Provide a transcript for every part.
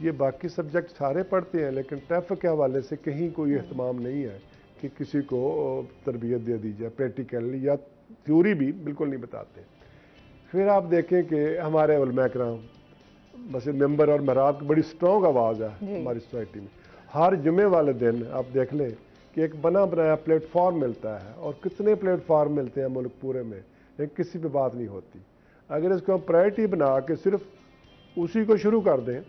یہ باقی سبجیکٹ سارے پڑھتے ہیں لیکن ٹریفک کے حوالے سے کہیں کوئی اہتمام نہیں ہے کہ کسی کو تربیت دے دی جائے پریکٹیکل یا تھیوری بھی بالکل نہیں بتاتے. پھر آپ دیکھیں کہ ہمارے علماء کرام بس ممبر اور محراب کی بڑی سٹرونگ آواز ہے ہماری سوسائٹی میں. ہر جمعے والے دن آپ دیکھ لیں کہ ایک بنا بنایا پلیٹ فارم ملتا ہے, اور کتنے پلیٹ فارم ملتے ہیں ملک پورے میں, لیکن کسی پہ بات نہیں ہوتی. اگر اس کو ہم پرائرٹی بنا کے صرف اسی کو شروع کر دیں,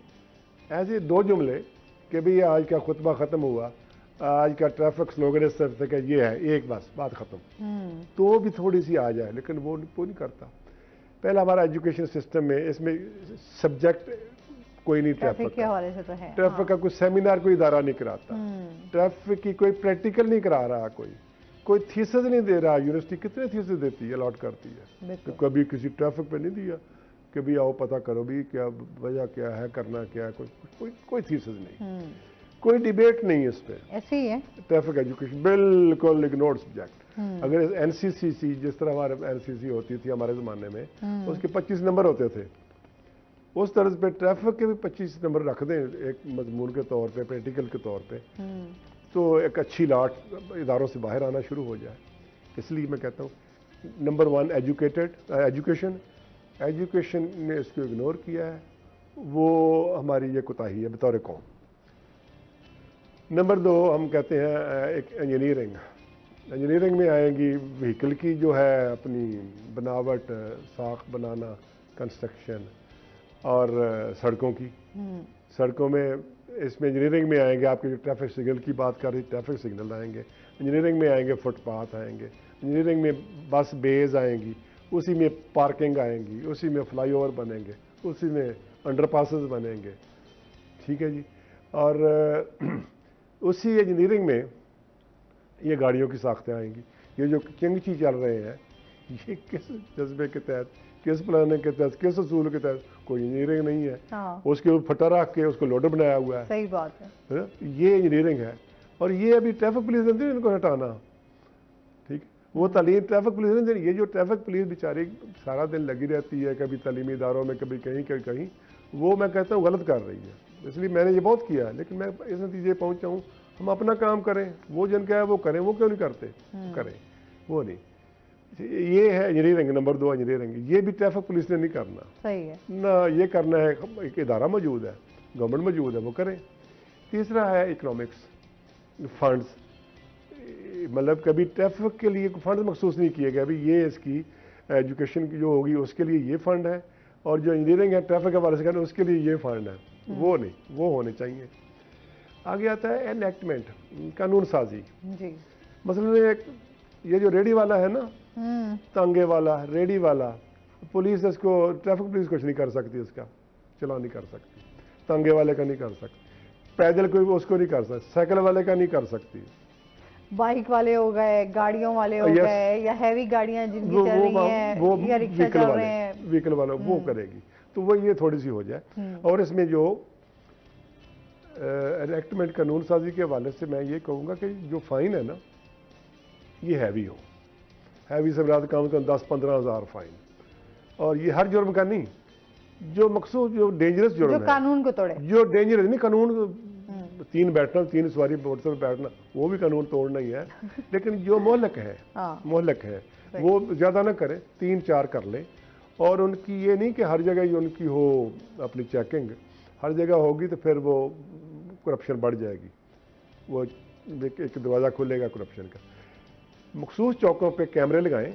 ایسے 2 جملے کہ بھئی آج کا خطبہ ختم ہوا, آج کا ٹریفک سلوگن اس طرح سے کہ یہ ہے, ایک بس بات ختم, تو بھی تھوڑی سی آ جائے, لیکن وہ نہیں کرتا. پہلا ہمارا ایجوکیشن سسٹم میں اس میں سبجیکٹ کوئی نہیں ٹریفک کے حوالے سے تو ہے. ٹریفک کا کوئی سیمینار کوئی ادارہ نہیں کراتا, ٹریفک کی کوئی پریکٹیکل نہیں کرا رہا, کوئی تھیسس نہیں دے رہا. یونیورسٹی کتنے تھیسس دیتی ہے, الاٹ کرتی ہے, تو کبھی کسی ٹریفک پہ نہیں دیا کہ بھی آؤ پتہ کرو بھی کیا وجہ کیا ہے, کرنا کیا ہے. کوئی تھیسس نہیں, کوئی ڈیبیٹ نہیں اس پہ. ایسے ہی ہے ٹریفک ایجوکیشن بالکل اگنورڈ سبجیکٹ. اگر این سی سی جس طرح ہمارے این سی سی ہوتی تھی ہمارے زمانے میں, اس کے 25 نمبر ہوتے تھے, اس طرز پہ ٹریفک کے بھی 25 نمبر رکھ دیں ایک مضمون کے طور پہ, پریکٹیکل کے طور پہ, تو ایک اچھی لاٹ اداروں سے باہر آنا شروع ہو جائے. اس لیے میں کہتا ہوں نمبر 1 ایجوکیشن نے اس کو اگنور کیا ہے, وہ ہماری یہ کوتاہی ہے بطور قوم. نمبر 2 ہم کہتے ہیں ایک انجینئرنگ میں آئیں گی وہیکل کی جو ہے اپنی بناوٹ, ساخت بنانا, کنسٹرکشن, اور سڑکوں کی. سڑکوں میں اس میں انجینئرنگ میں آئیں گے آپ کے جو ٹریفک سگنل کی بات کر رہی, ٹریفک سگنل آئیں گے. انجینئرنگ میں آئیں گے فٹ پاتھ آئیں گے. انجینئرنگ میں بس بیز آئیں گی, اسی میں پارکنگ آئیں گی, اسی میں فلائی اوور بنیں گے, اسی میں انڈر پاسز بنیں گے. ٹھیک ہے جی. اور اسی انجینئرنگ میں یہ گاڑیوں کی ساختیں آئیں گی. یہ جو کنگچی چل رہے ہیں یہ کس جذبے کے تحت, کس پلاننگ کے تحت, کس اصول کے تحت, کوئی انجینئرنگ نہیں ہے. اس کے اوپر پھٹا رکھ کے اس کو لوڈر بنایا ہوا ہے. صحیح بات ہے, یہ انجینئرنگ ہے. اور یہ ابھی ٹریفک پولیس نہیں دے ان کو ہٹانا. ٹھیک, وہ تعلیم ٹریفک پولیس نہیں دے. یہ جو ٹریفک پولیس بیچاری سارا دن لگی رہتی ہے, کبھی تعلیمی اداروں میں, کبھی کہیں, وہ میں کہتا ہوں غلط کر رہی ہے. اس لیے میں نے یہ بہت کیا ہے, لیکن میں اس نتیجے پہنچا ہوں ہم اپنا کام کریں, وہ جن کا ہے وہ کریں. وہ کیوں نہیں کرتے, کریں, وہ نہیں. یہ ہے انجینئرنگ. نمبر 2 انجینئرنگ, یہ بھی ٹریفک پولیس نے نہیں کرنا. صحیح ہے نہ یہ کرنا ہے, ایک ادارہ موجود ہے, گورنمنٹ موجود ہے, وہ کریں. تیسرا ہے اکنامکس, فنڈز. مطلب کبھی ٹریفک کے لیے فنڈ مخصوص نہیں کیے گئے, ابھی یہ اس کی ایجوکیشن کی جو ہوگی اس کے لیے یہ فنڈ ہے, اور جو انجینئرنگ ہے ٹریفک کے حوالے سے کرنا اس کے لیے یہ فنڈ ہے. وہ نہیں, وہ ہونے چاہیے. آگے آتا ہے انیکٹمنٹ, قانون سازی. جی, مثلا یہ جو ریڈی والا ہے نا, تانگے والا, ریڈی والا, پولیس اس کو, ٹریفک پولیس کچھ نہیں کر سکتی, اس کا چلان نہیں کر سکتی, تانگے والے کا نہیں کر سکتی, پیدل کوئی اس کو نہیں کر سکتی, سائیکل والے کا نہیں کر سکتی. بائک والے ہو گئے, گاڑیوں والے ہو گئے, یا ہیوی گاڑیاں جن کی چل رہی ہیں, یا رکشہ چل رہے ہیں, وہیکل والا وہ کرے گی. تو وہ یہ تھوڑی سی ہو جائے. اور اس میں جو انیکٹمنٹ قانون سازی کے حوالے سے میں یہ کہوں گا کہ جو فائن ہے نا یہ ہیوی ہو. ہیوی سے مراد کم 10-15 ہزار فائن, اور یہ ہر جرم کا نہیں, جو مخصوص جو ڈینجرس جرم ہے, قانون کو توڑے, جو ڈینجرس نہیں, قانون 3 بیٹھنا, 3 سواری موٹر پر بیٹھنا, وہ بھی قانون توڑنا ہی ہے. لیکن جو مہلک ہے وہ زیادہ نہ کرے, 3-4 کر لے. اور ان کی یہ نہیں کہ ہر جگہ ہی ان کی ہو اپنی چیکنگ, ہر جگہ ہوگی تو پھر وہ کرپشن بڑھ جائے گی. وہ ایک دروازہ کھلے گا کرپشن کا. مخصوص چوکوں پہ کیمرے لگائیں,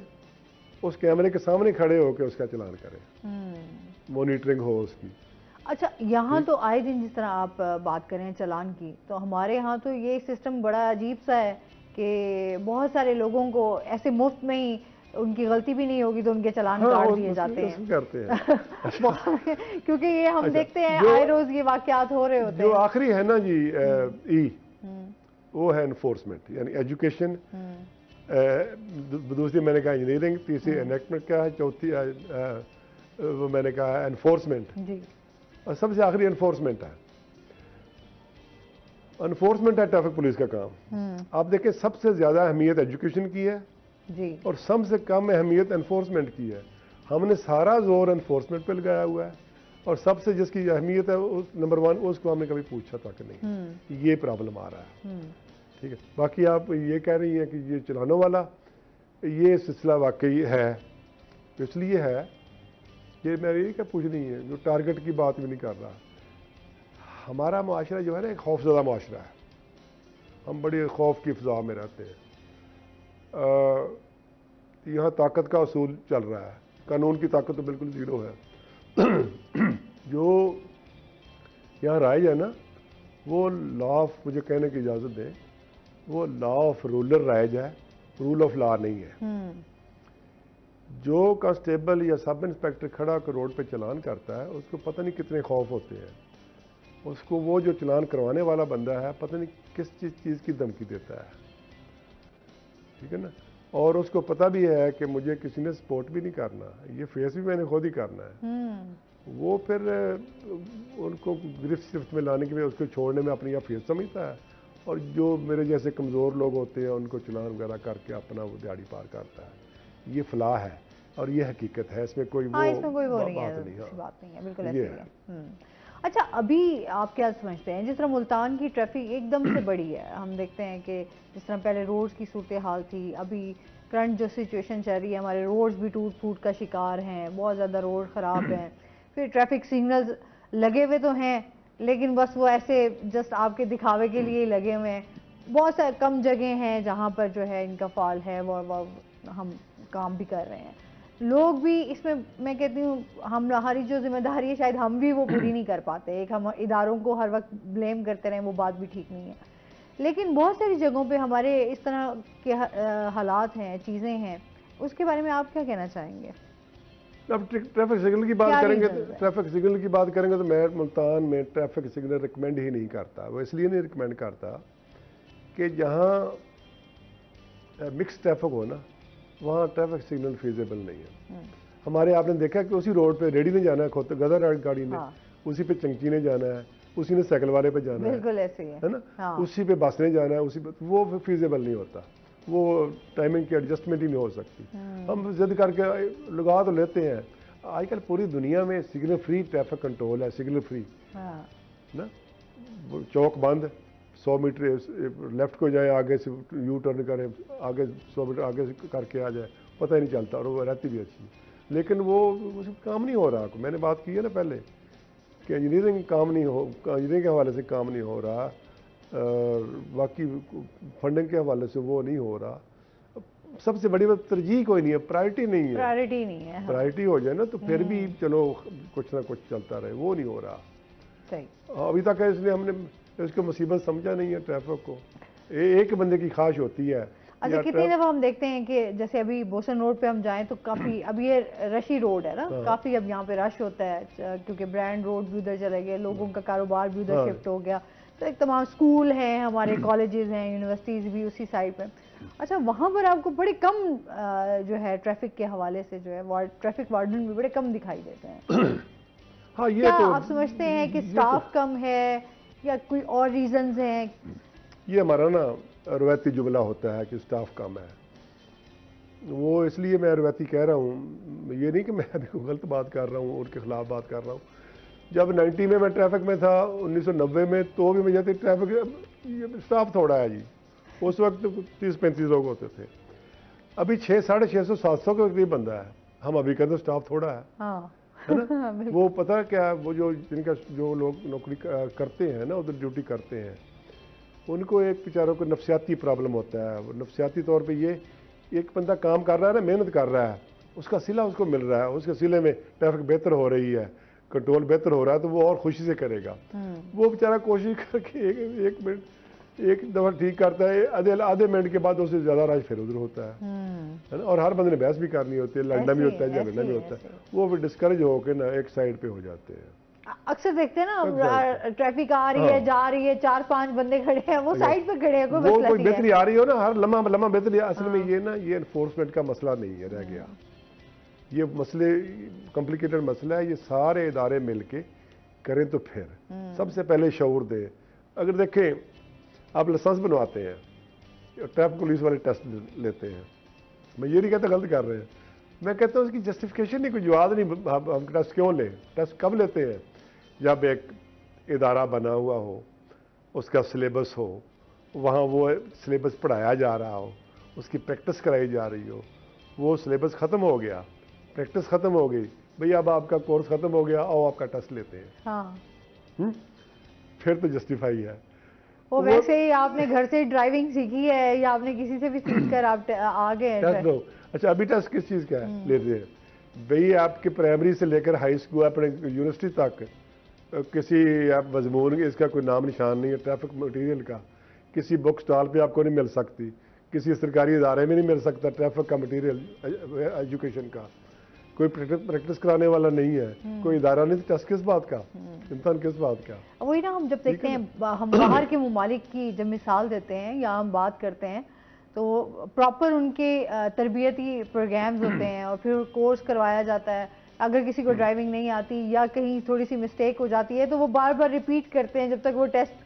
اس کیمرے کے سامنے کھڑے ہو کے اس کا چلان کریں, مانیٹرنگ ہو اس کی. اچھا, یہاں تو آئے دن جس طرح آپ بات کریں چلان کی, تو ہمارے ہاں تو یہ سسٹم بڑا عجیب سا ہے کہ بہت سارے لوگوں کو ایسے مفت میں ہی, ان کی غلطی بھی نہیں ہوگی تو ان کے چلان کاٹ دیے جاتے ہیں. کیونکہ یہ ہم دیکھتے ہیں آئے روز یہ واقعات ہو رہے ہوتے ہیں. جو آخری ہے نا جی, وہ ہے انفورسمنٹ, یعنی ایجوکیشن. دوسری میں نے کہا انجینئرنگ, تیسری انیکٹمنٹ کا ہے, چوتھی وہ میں نے کہا انفورسمنٹ, اور سب سے آخری انفورسمنٹ ہے. انفورسمنٹ ہے ٹریفک پولیس کا کام. آپ دیکھیں سب سے زیادہ اہمیت ایجوکیشن کی ہے, اور سب سے کم اہمیت انفورسمنٹ کی ہے. ہم نے سارا زور انفورسمنٹ پہ لگایا ہوا ہے. اور سب سے جس کی اہمیت ہے نمبر 1 اس کو ہم نے کبھی پوچھا تک نہیں. یہ پرابلم آ رہا ہے. ٹھیک ہے. باقی آپ یہ کہہ رہی ہیں کہ یہ چلانے والا یہ سلسلہ واقعی ہے. اس لیے ہے یہ میں یہ کیا پوچھ رہی ہے جو ٹارگٹ کی بات بھی نہیں کر رہا. ہمارا معاشرہ جو ہے نا ایک خوف زدہ معاشرہ ہے. ہم بڑی خوف کی فضا میں رہتے ہیں. یہاں طاقت کا اصول چل رہا ہے. قانون کی طاقت تو بالکل زیرو ہے. جو یہاں رائج ہے نا وہ لا آف مجھے کہنے کی اجازت دیں وہ لا آف رولر رائج ہے, رول آف لا نہیں ہے. جو کانسٹیبل یا سب انسپیکٹر کھڑا کر روڈ پہ چلان کرتا ہے اس کو پتہ نہیں کتنے خوف ہوتے ہیں. اس کو وہ جو چلان کروانے والا بندہ ہے پتہ نہیں کس چیز کی دھمکی دیتا ہے. ٹھیک ہے نا. اور اس کو پتہ بھی ہے کہ مجھے کسی نے سپورٹ بھی نہیں کرنا, یہ فیس بھی میں نے خود ہی کرنا ہے. وہ پھر ان کو گرفت میں لانے کے لیے اس کو چھوڑنے میں اپنی فیس سمجھتا ہے, اور جو میرے جیسے کمزور لوگ ہوتے ہیں ان کو چلان وغیرہ کر کے اپنا وہ دیہڑی پار کرتا ہے. یہ فلاح ہے اور یہ حقیقت ہے, اس میں کوئی بات نہیں ہے. بالکل ایسے ہی ہے. اچھا ابھی آپ کیا سمجھتے ہیں جس طرح ملتان کی ٹریفک ایک دم سے بڑی ہے, ہم دیکھتے ہیں کہ جس طرح پہلے روڈز کی صورتحال تھی, ابھی کرنٹ جو سچویشن چل رہی ہے ہمارے روڈز بھی ٹوٹ پھوٹ کا شکار ہیں, بہت زیادہ روڈ خراب ہیں. پھر ٹریفک سگنلز لگے ہوئے تو ہیں لیکن بس وہ ایسے جسٹ آپ کے دکھاوے کے لیے لگے ہوئے ہیں. بہت سارے کم جگہ ہیں جہاں پر جو ہے ان کا فال ہے وہ ہم کام بھی کر رہے ہیں. لوگ بھی اس میں کہتی ہوں ہماری جو ذمہ داری ہے شاید ہم بھی وہ پوری نہیں کر پاتے. ایک ہم اداروں کو ہر وقت بلیم کرتے رہیں, وہ بات بھی ٹھیک نہیں ہے. لیکن بہت ساری جگہوں پہ ہمارے اس طرح کے حالات ہیں, چیزیں ہیں, اس کے بارے میں آپ کیا کہنا چاہیں گے؟ اب ٹریفک سگنل کی بات کریں گے تو میں ملتان میں ٹریفک سگنل ریکمینڈ ہی نہیں کرتا. وہ اس لیے نہیں ریکمینڈ کرتا کہ جہاں مکس ٹریفک ہو نا وہاں ٹریفک سگنل فیزیبل نہیں ہے. ہمارے آپ نے دیکھا کہ اسی روڈ پہ ریڈی نے جانا ہے, گدر گاڑی نے, اسی پہ چنکی نے جانا ہے, اسی نے سائیکل والے پہ جانا ہے, بالکل ایسے ہے نا, اسی پہ بس نے جانا ہے, اسی پہ وہ فیزیبل نہیں ہوتا. وہ ٹائمنگ کی ایڈجسٹمنٹ ہی نہیں ہو سکتی. ہم ضد کر کے لگا تو لیتے ہیں. آج کل پوری دنیا میں سگنل فری ٹریفک کنٹرول ہے, سگنل فری نا. چوک بند 100 میٹر لیفٹ کو جائے, آگے سے یو ٹرن کریں, آگے 100 میٹر آگے سے کر کے آ جائے, پتہ ہی نہیں چلتا, اور وہ رہتی بھی اچھی. لیکن وہ کام نہیں ہو رہا. میں نے بات کی ہے نا پہلے کہ انجینئرنگ کام نہیں ہو, انجینئرنگ کے حوالے سے کام نہیں ہو رہا, باقی فنڈنگ کے حوالے سے وہ نہیں ہو رہا. سب سے بڑی بات ترجیح کوئی نہیں ہے, پرائرٹی نہیں ہے. پرائرٹی ہو جائے نا تو پھر بھی چلو کچھ نہ کچھ چلتا رہے, وہ نہیں ہو رہا. ابھی تک اس لیے ہم نے اس کو مصیبت سمجھا نہیں ہے ٹریفک کو. ایک بندے کی خواہش ہوتی ہے. اچھا کتنی دفعہ ہم دیکھتے ہیں کہ جیسے ابھی بوسن روڈ پہ ہم جائیں تو کافی, اب یہ رشی روڈ ہے نا, کافی اب یہاں پہ رش ہوتا ہے کیونکہ برانڈ روڈ بھی ادھر چلے گئے, لوگوں کا کاروبار بھی ادھر شفٹ ہو گیا, تو ایک تمام اسکول ہیں, ہمارے کالجز ہیں, یونیورسٹیز بھی اسی سائڈ پہ. اچھا وہاں پر آپ کو بڑے کم جو ہے ٹریفک کے حوالے سے جو ہے ٹریفک وارڈن بھی بڑے کم دکھائی دیتے ہیں. کیا آپ سمجھتے ہیں کہ سٹاف کم ہے یا کوئی اور ریزنز ہیں؟ یہ ہمارا نا روایتی جملہ ہوتا ہے کہ سٹاف کم ہے. وہ اس لیے میں روایتی کہہ رہا ہوں, یہ نہیں کہ میں ابھی غلط بات کر رہا ہوں, ان کے خلاف بات کر رہا ہوں. جب 90 میں ٹریفک میں تھا, 1990 میں, تو بھی مجھے ٹریفک سٹاف تھوڑا ہے جی. اس وقت 30-35 لوگ ہوتے تھے. ابھی 600-650 700 کے قریب بندہ ہے. ہم ابھی کہتے ہیں سٹاف تھوڑا ہے نا. وہ پتہ کیا, وہ جو لوگ نوکری کرتے ہیں نا, ادھر ڈیوٹی کرتے ہیں, ان کو ایک بیچاروں کو نفسیاتی پرابلم ہوتا ہے. نفسیاتی طور پہ یہ ایک بندہ کام کر رہا ہے نا, محنت کر رہا ہے, اس کا صلہ اس کو مل رہا ہے, اس کے صلے میں ٹریفک بہتر ہو رہی ہے, کنٹرول بہتر ہو رہا ہے, تو وہ اور خوشی سے کرے گا. وہ بیچارہ کوشش کر کے ایک دفعہ ٹھیک کرتا ہے, آدھے منٹ کے بعد اس سے زیادہ رش پھر ادھر ہوتا ہے, اور ہر بندے نے بحث بھی کرنی ہوتی ہے, لڑنا بھی ہوتا ہے, جھگڑنا بھی ہوتا ہے. وہ بھی ڈسکریج ہو کے نا ایک سائڈ پہ ہو جاتے ہیں. اکثر دیکھتے ہیں نا ٹریفک آ رہی ہے, جا رہی ہے, 4-5 بندے کھڑے ہیں, وہ سائڈ پہ کھڑے ہیں, کوئی بہتری آ رہی ہو نا, ہر لمحہ بہتری. اصل میں یہ نا یہ انفورسمنٹ کا مسئلہ نہیں ہے رہ گیا. یہ مسئلے کمپلیکیٹڈ مسئلہ ہے. یہ سارے ادارے مل کے کریں تو پھر سب سے پہلے شعور دیں. اگر دیکھیں آپ لائسنس بنواتے ہیں, ٹریفک پولیس والے ٹیسٹ لیتے ہیں, میں یہ نہیں کہتا غلط کر رہے ہیں, میں کہتا ہوں اس کی جسٹیفیکیشن نہیں، کوئی جواز نہیں. ہم ٹیسٹ کیوں لیں؟ ٹیسٹ کب لیتے ہیں؟ جب ایک ادارہ بنا ہوا ہو، اس کا سلیبس ہو، وہاں وہ سلیبس پڑھایا جا رہا ہو، اس کی پریکٹس کرائی جا رہی ہو. وہ سلیبس ختم ہو گیا، پریکٹس ختم ہو گئی، بھئی اب آپ کا کورس ختم ہو گیا، آؤ آپ کا ٹیسٹ لیتے ہیں. ہاں پھر تو جسٹیفائی ہے. وہ ویسے ہی آپ نے گھر سے ڈرائیونگ سیکھی ہے یا آپ نے کسی سے بھی سیکھ کر آپ آ گئے ہیں؟ ٹیسٹ دو. اچھا ابھی ٹیسٹ کس چیز کا ہے لیتے ہیں؟ بھئی آپ کے پرائمری سے لے کر ہائی اسکول اپنے یونیورسٹی تک کسی آپ مضمون اس کا کوئی نام نشان نہیں ہے. ٹریفک مٹیریل کا کسی بک سٹال پہ آپ کو نہیں مل سکتی، کسی سرکاری ادارے میں نہیں مل سکتا ٹریفک کا مٹیریل ایجوکیشن کا. کوئی پریکٹس کرانے والا نہیں ہے، کوئی ادارہ نہیں. ٹیسٹ کس بات کا، امتحان کس بات کا؟ وہی نا، ہم جب دیکھتے ہیں ہم باہر کے ممالک کی جب مثال دیتے ہیں یا ہم بات کرتے ہیں تو پراپر ان کے تربیتی پروگرامز ہوتے ہیں اور پھر کورس کروایا جاتا ہے. اگر کسی کو ڈرائیونگ نہیں آتی یا کہیں تھوڑی سی مسٹیک ہو جاتی ہے تو وہ بار بار ریپیٹ کرتے ہیں جب تک وہ ٹیسٹ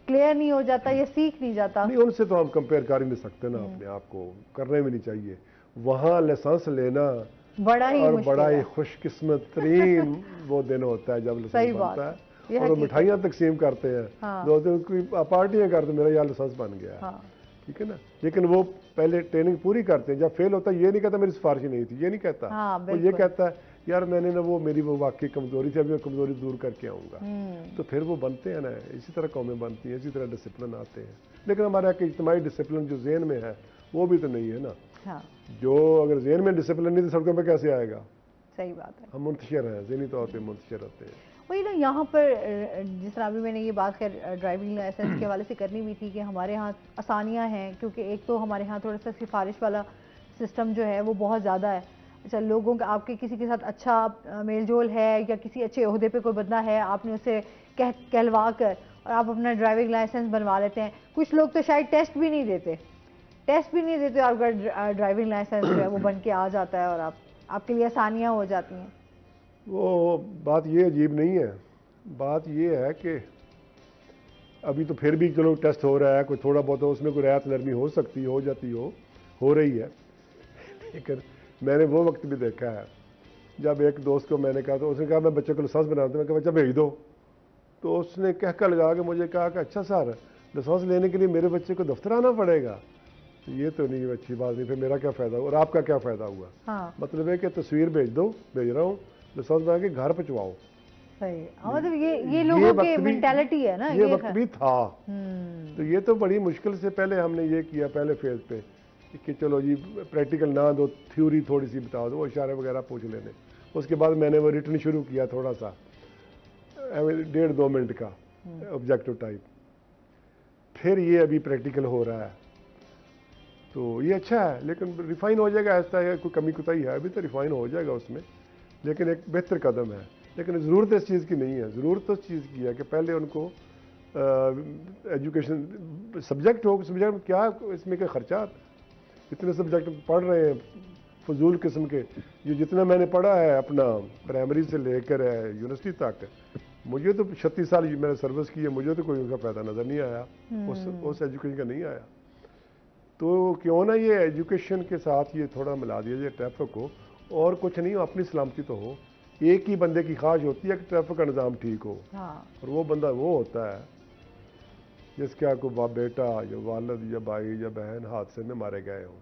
کلیئر نہیں ہو جاتا یا سیکھ نہیں جاتا. نہیں، ان سے تو ہم کمپیئر کر ہی نہیں سکتے نا، اپنے آپ کو کرنے بھی نہیں چاہیے. وہاں لائسنس لینا بڑا ہی اور مشکل بڑا ہی ہے. خوش قسمت ترین وہ دن ہوتا ہے جب صحیح لائسنس بات بنتا ہے، ہے یہ اور وہ حقیقت مٹھائیاں تقسیم کرتے ہیں. ہاں. دو دن کوئی پارٹیاں کرتے، میرا یار لائسنس بن گیا ہے. ہاں ٹھیک ہے نا. لیکن وہ پہلے ٹریننگ پوری کرتے ہیں. جب فیل ہوتا ہے یہ نہیں کہتا میری سفارش نہیں تھی، یہ نہیں کہتا. ہاں وہ یہ بالکل. کہتا ہے یار میں نے نا وہ میری وہ واقعی کمزوری تھی، ابھی میں کمزوری دور کر کے آؤں گا. تو پھر وہ بنتے ہیں نا. اسی طرح قومیں بنتی ہیں، اسی طرح ڈسپلن آتے ہیں. لیکن ہمارا ایک اجتماعی ڈسپلن جو ذہن میں ہے وہ بھی تو نہیں ہے نا. ہاں جو اگر ذہن میں ڈسپلن نہیں تو سڑکوں پہ کیسے آئے گا؟ صحیح بات ہے. ہم منتشر ہیں، ذہنی طور پہ منتشر ہوتے ہیں. وہی نا، یہاں پر جس طرح ابھی میں نے یہ بات خیر ڈرائیونگ لائسنس کے حوالے سے کرنی بھی تھی کہ ہمارے ہاں آسانیاں ہیں، کیونکہ ایک تو ہمارے ہاں تھوڑا سا سفارش والا سسٹم جو ہے وہ بہت زیادہ ہے. اچھا، لوگوں کا آپ کے کسی کے ساتھ اچھا میل جول ہے یا کسی اچھے عہدے پہ کوئی بندہ ہے، آپ نے اسے کہلوا کر اور آپ اپنا ڈرائیونگ لائسنس بنوا لیتے ہیں. کچھ لوگ تو شاید ٹیسٹ بھی نہیں دیتے اور ڈرائیونگ لائسنس جو ہے وہ بن کے آ جاتا ہے اور آپ کے لیے آسانیاں ہو جاتی ہیں. وہ بات یہ عجیب نہیں ہے. بات یہ ہے کہ ابھی تو پھر بھی چلو ٹیسٹ ہو رہا ہے، کوئی تھوڑا بہت اس میں کوئی رعایت نرمی ہو سکتی ہو جاتی ہو رہی ہے. لیکن میں نے وہ وقت بھی دیکھا ہے جب ایک دوست کو میں نے کہا تو اس نے کہا میں بچے کو لائسنس بنا دوں. میں کہا بچہ بھیج دو. تو اس نے کہہ کر لگا کے مجھے کہا کہ اچھا سر لائسنس لینے کے لیے میرے بچے کو دفتر آنا پڑے گا. یہ تو نہیں اچھی بات نہیں. پھر میرا کیا فائدہ ہوا اور آپ کا کیا فائدہ ہوا؟ مطلب ہے کہ تصویر بھیج رہا ہوں، لائسنس بنا کے گھر پہنچواؤ. صحیح، مطلب یہ لوگوں کی مینٹیلٹی ہے نا. یہ وقت بھی تھا. تو یہ تو بڑی مشکل سے پہلے ہم نے یہ کیا پہلے فیز پہ کہ چلو جی پریکٹیکل نہ دو، تھیوری تھوڑی سی بتا دو، اشارے وغیرہ پوچھ لینے. اس کے بعد میں نے وہ ریٹن شروع کیا تھوڑا سا 1.5-2 منٹ کا آبجیکٹو ٹائپ. پھر یہ ابھی پریکٹیکل ہو رہا ہے تو یہ اچھا ہے. لیکن ریفائن ہو جائے گا. ایسا ہے کوئی کمی کوتاہی ہے ابھی تو ریفائن ہو جائے گا اس میں، لیکن ایک بہتر قدم ہے. لیکن ضرورت اس چیز کی نہیں ہے. ضرورت اس چیز کی ہے کہ پہلے ان کو ایجوکیشن سبجیکٹ ہو. سبجیکٹ کیا اس میں کے خرچات، اتنے سبجیکٹ پڑھ رہے ہیں فضول قسم کے. یہ جتنا میں نے پڑھا ہے اپنا پرائمری سے لے کر یونیورسٹی تک، مجھے تو 36 سال میں نے سروس کی ہے، مجھے تو کوئی ان کا فائدہ نظر نہیں آیا، اس ایجوکیشن کا نہیں آیا. تو کیوں نہ یہ ایجوکیشن کے ساتھ یہ تھوڑا ملا دیا جائے ٹریفک کو. اور کچھ نہیں، اپنی سلامتی تو ہو. ایک ہی بندے کی خواہش ہوتی ہے کہ ٹریفک کا نظام ٹھیک ہو، اور وہ بندہ وہ ہوتا ہے جس کا کوئی بیٹا یا والد یا بھائی یا بہن حادثے میں مارے گئے ہوں.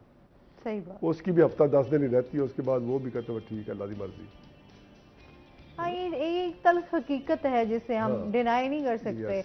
صحیح بات. اس کی بھی ہفتہ 10 دن ہی رہتی ہے، اس کے بعد وہ بھی کہتے ہیں ٹھیک ہے اللہ کی مرضی. ہاں، یہ ایک تلخ حقیقت ہے جسے ہم ڈینائی نہیں کر سکتے.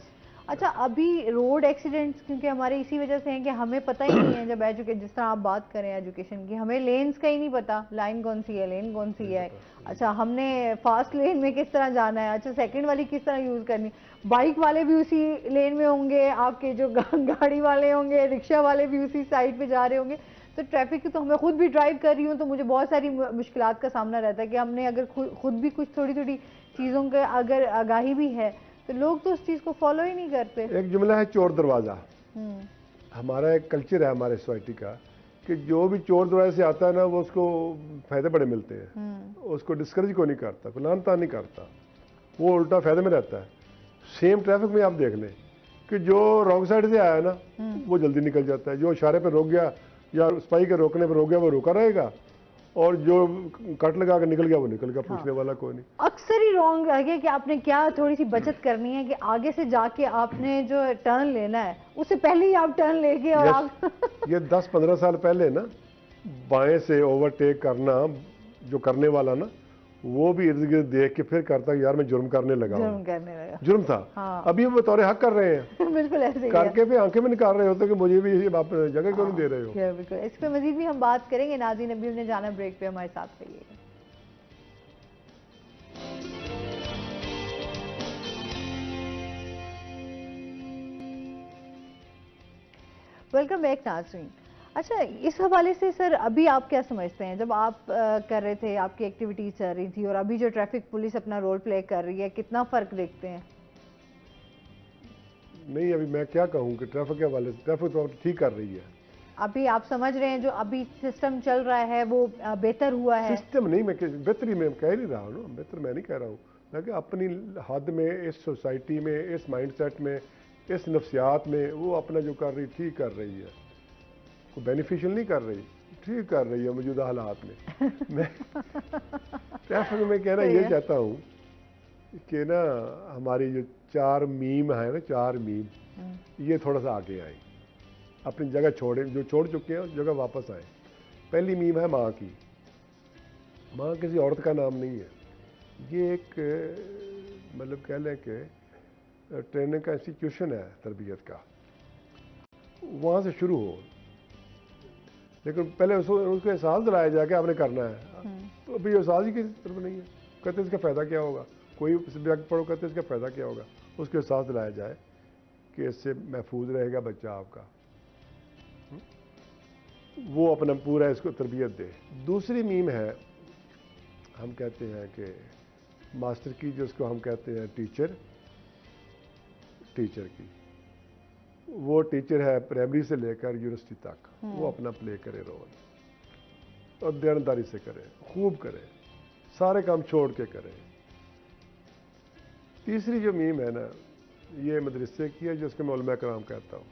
اچھا، ابھی روڈ ایکسیڈنٹس کیونکہ ہمارے اسی وجہ سے ہیں کہ ہمیں پتہ ہی نہیں ہے جب جس طرح آپ بات کریں ایجوکیشن کی، ہمیں لینز کا ہی نہیں پتا، لائن کون سی ہے، لین کون سی ہے. اچھا، ہم نے فاسٹ لین میں کس طرح جانا ہے، اچھا سیکنڈ والی کس طرح یوز کرنی. بائک والے بھی اسی لین میں ہوں گے، آپ کے جو گاڑی والے ہوں گے، رکشہ والے بھی اسی سائڈ پہ جا رہے ہوں گے. تو ٹریفک کی تو ہمیں خود بھی ڈرائیو کر رہی ہوں تو مجھے بہت ساری مشکلات کا سامنا رہتا ہے کہ ہم نے اگر خود بھی کچھ تھوڑی تھوڑی چیزوں کے اگر آگاہی بھی ہے تو لوگ تو اس چیز کو فالو ہی نہیں کرتے. ایک جملہ ہے چور دروازہ. ہمارا ایک کلچر ہے ہمارے سوسائٹی کا کہ جو بھی چور دروازے سے آتا ہے نا وہ اس کو فائدے بڑے ملتے ہیں. اس کو ڈسکریج کو نہیں کرتا، کوئی لان تان نہیں کرتا، وہ الٹا فائدے میں رہتا ہے. سیم ٹریفک میں آپ دیکھ لیں کہ جو رانگ سائڈ سے آیا نا وہ جلدی نکل جاتا ہے، جو اشارے پہ روک گیا یا اسپائی کے روکنے پہ روک گیا وہ روکا رہے گا، اور جو کٹ لگا کے نکل گیا وہ نکل گیا, پوچھنے والا کوئی نہیں. اکثر ہی رانگ ہے کہ آپ نے کیا تھوڑی سی بچت کرنی ہے کہ آگے سے جا کے آپ نے جو ٹرن لینا ہے اس سے پہلے ہی آپ ٹرن لے گئے اور آپ یہ 10-15 سال پہلے نا بائیں سے اوورٹیک کرنا, جو کرنے والا نا وہ بھی ارد گرد دیکھ کے پھر کرتا یار میں جرم کرنے لگا ہوں. جرم کرنے لگا, جرم تھا. ابھی وہ بطور حق کر رہے ہیں. بالکل ایسے ہی کر کے بھی آنکھیں میں نکال رہے ہوتے کہ مجھے بھی آپ جگہ کیوں نہیں دے رہے ہو. بالکل. اس پہ مزید بھی ہم بات کریں گے. ناظرین ابھی ہم نے جانا بریک پہ, ہمارے ساتھ رہیے گا. ویلکم بیک ناظرین. اچھا اس حوالے سے سر ابھی آپ کیا سمجھتے ہیں, جب آپ کر رہے تھے آپ کی ایکٹیویٹیز چل رہی تھی اور ابھی جو ٹریفک پولیس اپنا رول پلے کر رہی ہے, کتنا فرق دیکھتے ہیں؟ نہیں ابھی میں کیا کہوں کہ ٹریفک کے حوالے سے ٹریفک تو ٹھیک کر رہی ہے. ابھی آپ سمجھ رہے ہیں جو ابھی سسٹم چل رہا ہے وہ بہتر ہوا ہے؟ سسٹم نہیں, میں بہتری میں کہہ نہیں رہا ہوں نا, بہتر میں نہیں کہہ رہا ہوں, لیکن اپنی حد میں اس سوسائٹی میں اس مائنڈ سیٹ میں اس نفسیات میں وہ اپنا جو کر رہی ٹھیک کر رہی ہے. کوئی بینیفیشل نہیں کر رہی, ٹھیک کر رہی ہے موجودہ حالات میں. میں ٹریفک میں کہنا یہ چاہتا ہوں کہ نا ہماری جو 4 میم ہے نا, 4 میم, یہ تھوڑا سا آگے آئیں, اپنی جگہ چھوڑیں, جو چھوڑ چکے ہیں اس جگہ واپس آئیں. پہلی میم ہے ماں کی. ماں کسی عورت کا نام نہیں ہے, یہ ایک مطلب کہہ لیں کہ ٹریننگ کا انسٹیٹیوشن ہے تربیت کا, وہاں سے شروع ہو. لیکن پہلے اس کو احساس دلایا جائے کہ آپ نے کرنا ہے, تو ابھی احساس ہی کی طرف نہیں ہے. کہتے اس کا فائدہ کیا ہوگا, کوئی سبجیکٹ پڑھو کہتے اس کا فائدہ کیا ہوگا, اس کو احساس دلایا جائے کہ اس سے محفوظ رہے گا بچہ آپ کا, وہ اپنا پورا اس کو تربیت دے. دوسری میم ہے ہم کہتے ہیں کہ ماسٹر کی, جس کو ہم کہتے ہیں ٹیچر کی. وہ ٹیچر ہے پرائمری سے لے کر یونیورسٹی تک, وہ اپنا پلے کرے رول اور دیانتداری سے کرے, خوب کرے, سارے کام چھوڑ کے کرے. تیسری جو میم ہے نا یہ مدرسے کی ہے, جس کو میں علماء کرام کہتا ہوں.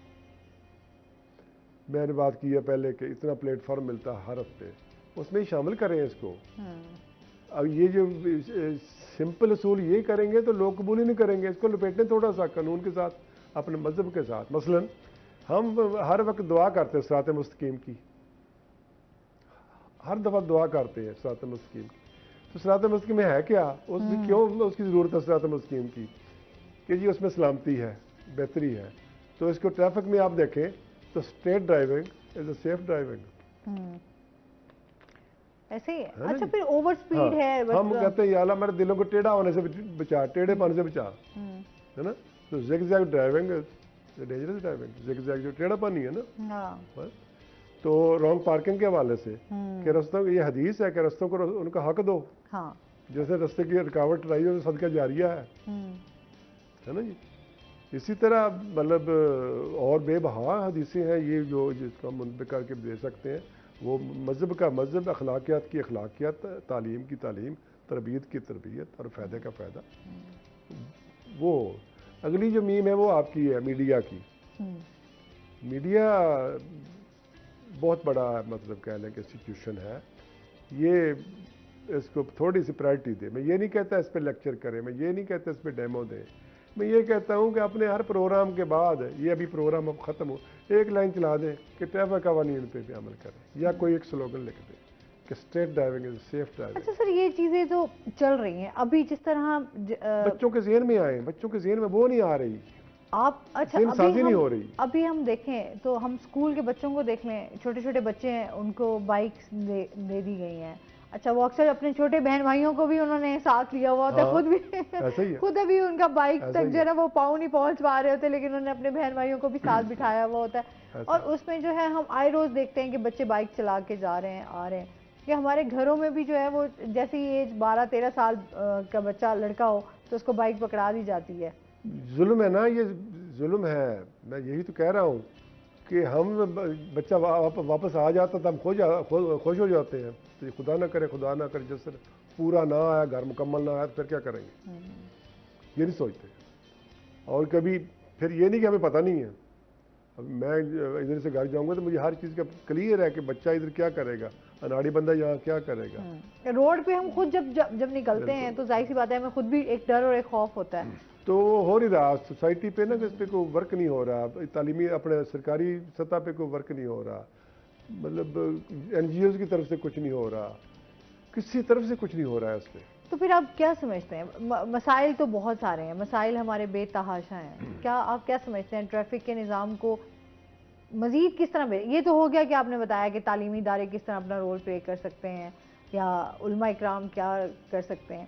میں نے بات کی ہے پہلے کہ اتنا پلیٹ فارم ملتا ہے ہر ہفتے, اس میں ہی شامل کریں اس کو. اب یہ جو سمپل اصول یہ کریں گے تو لوگ قبول ہی نہیں کریں گے. اس کو لپیٹیں تھوڑا سا قانون کے ساتھ, اپنے مذہب کے ساتھ. مثلا ہم ہر وقت دعا کرتے ہیں صراط مستقیم کی, ہر دفعہ دعا کرتے ہیں صراط مستقیم کی. تو صراط مستقیم میں ہے کیا, اس میں کیوں اس کی ضرورت ہے صراط مستقیم کی, کہ جی اس میں سلامتی ہے, بہتری ہے. تو اس کو ٹریفک میں آپ دیکھیں تو straight driving is a safe driving. ایسے ہی. اچھا پھر اوور سپیڈ ہے, ہم کہتے ہیں یا اللہ میرے دلوں کو ٹیڑھا ہونے سے بچا, ٹیڑھے پانے سے بچا, ہے نا. تو zig zag driving dangerous driving, zig zag جو ٹیڑھا پانی ہے نا. تو رانگ پارکنگ کے حوالے سے کہ رستوں, یہ حدیث ہے کہ رستوں کو ان کا حق دو, جیسے رستے کی رکاوٹ رہی ہو تو صدقہ جاریہ ہے نا جی. اسی طرح مطلب اور بے بہا حدیثیں ہیں یہ جو جس کو ہم منتخب کر کے دے سکتے ہیں. وہ مذہب کا مذہب, اخلاقیات کی اخلاقیات, تعلیم کی تعلیم, تربیت کی تربیت اور فائدے کا فائدہ. وہ اگلی جو میم ہے وہ آپ کی ہے میڈیا کی. میڈیا بہت بڑا مطلب کہہ لیں کہ انسٹیٹیوشن ہے. یہ اس کو تھوڑی سی پرائرٹی دے. میں یہ نہیں کہتا اس پہ لیکچر کریں, میں یہ نہیں کہتا اس پہ ڈیمو دیں. میں یہ کہتا ہوں کہ اپنے ہر پروگرام کے بعد, یہ ابھی پروگرام اب ختم ہو, ایک لائن چلا دیں کہ ٹریفک قوانین پہ بھی عمل کریں, یا کوئی ایک سلوگن لکھ دیں کہ straight driving is safe driving. اچھا سر یہ چیزیں جو چل رہی ہیں ابھی, جس طرح بچوں کے ذہن میں آئیں, بچوں کے ذہن میں وہ نہیں آ رہی آپ. اچھا سازی نہیں ہو رہی. ابھی ہم دیکھیں تو ہم اسکول کے بچوں کو دیکھ لیں, چھوٹے چھوٹے بچے ہیں, ان کو بائکس دے دی گئی ہیں. اچھا وہ اکثر اپنے چھوٹے بہن بھائیوں کو بھی انہوں نے ساتھ لیا ہوا ہوتا ہے, خود ابھی ان کا بائک تک جو ہے نا وہ پاؤں نہیں پہنچ پا رہے ہوتے, لیکن انہوں نے اپنے بہن بھائیوں کو بھی ساتھ بٹھایا ہوا ہوتا ہے. اور اس میں جو ہے ہم آئے روز دیکھتے ہیں کہ بچے بائک چلا کے جا رہے ہیں, آ رہے ہیں. کہ ہمارے گھروں میں بھی جو ہے وہ جیسے ہی ایج 12-13 سال کا بچہ لڑکا ہو تو اس کو بائک پکڑا دی جاتی ہے. ظلم ہے نا, یہ ظلم ہے. میں یہی تو کہہ رہا ہوں کہ ہم بچہ واپس آ جاتا تو ہم خوش ہو جاتے ہیں. تو یہ خدا نہ کرے جس طرح پورا نہ آیا, گھر مکمل نہ آیا, تو پھر کیا کریں گے, یہ نہیں سوچتے. اور کبھی پھر یہ نہیں کہ ہمیں پتہ نہیں ہے. اب میں ادھر سے گھر جاؤں گا تو مجھے ہر چیز کا کلیئر ہے کہ بچہ ادھر کیا کرے گا, اناڑی بندہ یہاں کیا کرے گا؟ روڈ پہ ہم خود جب نکلتے ہیں تو ظاہر سی بات ہے ہمیں خود بھی ایک ڈر اور ایک خوف ہوتا ہے. تو ہو نہیں رہا سوسائٹی پہ نا، اس پہ کوئی ورک نہیں ہو رہا، تعلیمی اپنے سرکاری سطح پہ کوئی ورک نہیں ہو رہا، مطلب این جی اوز کی طرف سے کچھ نہیں ہو رہا، کسی طرف سے کچھ نہیں ہو رہا ہے اس پہ. تو پھر آپ کیا سمجھتے ہیں؟ مسائل تو بہت سارے ہیں، مسائل ہمارے بے تحاشا ہیں. آپ کیا سمجھتے ہیں ٹریفک کے نظام کو مزید کس طرح یہ تو ہو گیا کہ آپ نے بتایا کہ تعلیمی ادارے کس طرح اپنا رول پلے کر سکتے ہیں یا علماء اکرام کیا کر سکتے ہیں.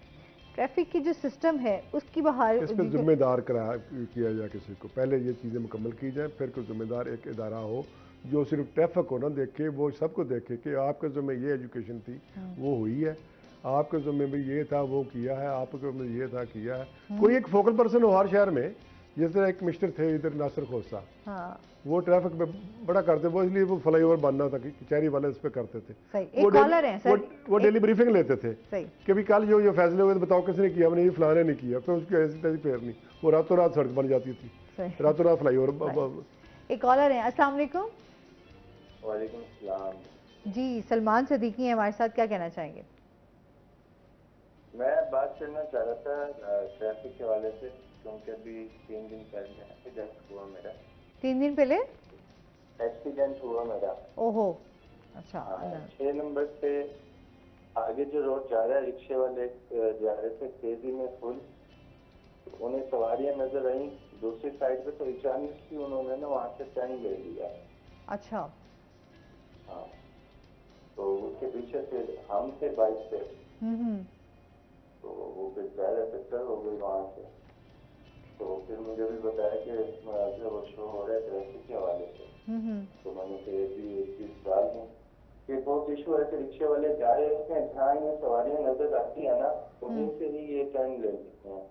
ٹریفک کی جو سسٹم ہے اس کی بحال اس کو ذمہ دار کیا جائے، کسی کو پہلے یہ چیزیں مکمل کی جائیں، پھر کوئی ذمہ دار ایک ادارہ ہو جو صرف ٹریفک کو نہ دیکھے، وہ سب کو دیکھے کہ آپ کے ذمہ یہ ایجوکیشن تھی وہ ہوئی ہے، آپ کے ذمہ بھی یہ تھا وہ کیا ہے، آپ کے ذمہ یہ تھا کیا ہے. کوئی ایک فوکل پرسن ہو ہر شہر میں. جس طرح ایک مسٹر تھے ادھر ناصر خوصہ، وہ ٹریفک پہ بڑا کرتے، وہ اس لیے وہ فلائی اوور بننا تھا کچہری والے اس پہ کرتے تھے. وہ ڈیلی بریفنگ لیتے تھے کہ بھی کل جو فیصلے ہوئے بتاؤ کس نے کیا، ہم نے یہ فلانے نہیں کیا، پھر اس کی ایسی تیسی پھیر نہیں، وہ راتوں رات سڑک بن جاتی تھی، راتوں رات فلائی اوور. ایک کالر ہیں. السلام علیکم. وعلیکم السلام. جی سلمان صدیقی ہیں ہمارے ساتھ، کیا کہنا چاہیں گے؟ میں بات کرنا چاہ رہا تھا ٹریفک کے حوالے سے، کیونکہ ابھی 3 دن پہلے ایکسیڈنٹ ہوا میرا. 3 دن پہلے ایکسیڈنٹ ہوا میرا. اوہو. اچھا. 6 نمبر سے آگے جو روڈ جا رہا ہے، رکشے والے جا رہے تھے تیزی میں فل، انہیں سواریاں نظر آئیں دوسری سائڈ پہ، تو اچانک ہی انہوں نے نا وہاں سے ٹرن لے لیا. اچھا. ہاں، تو اس کے پیچھے سے ہم تھے بائک پہ، تو وہ پھر ظاہر ٹکر ہو گئی وہاں سے. تو پھر مجھے بھی بتایا کہ جو شو ہو رہا ہے ٹریفک کے حوالے سے، تو میں نے پھر بھی ایک چیز ڈال دوں کہ بہت ایشو ہے کہ رکشے والے جا رہے ہوتے ہیں، جہاں یہ سواریاں نظر آتی ہیں نا انہیں سے ہی یہ ٹرن لے لیتے ہیں،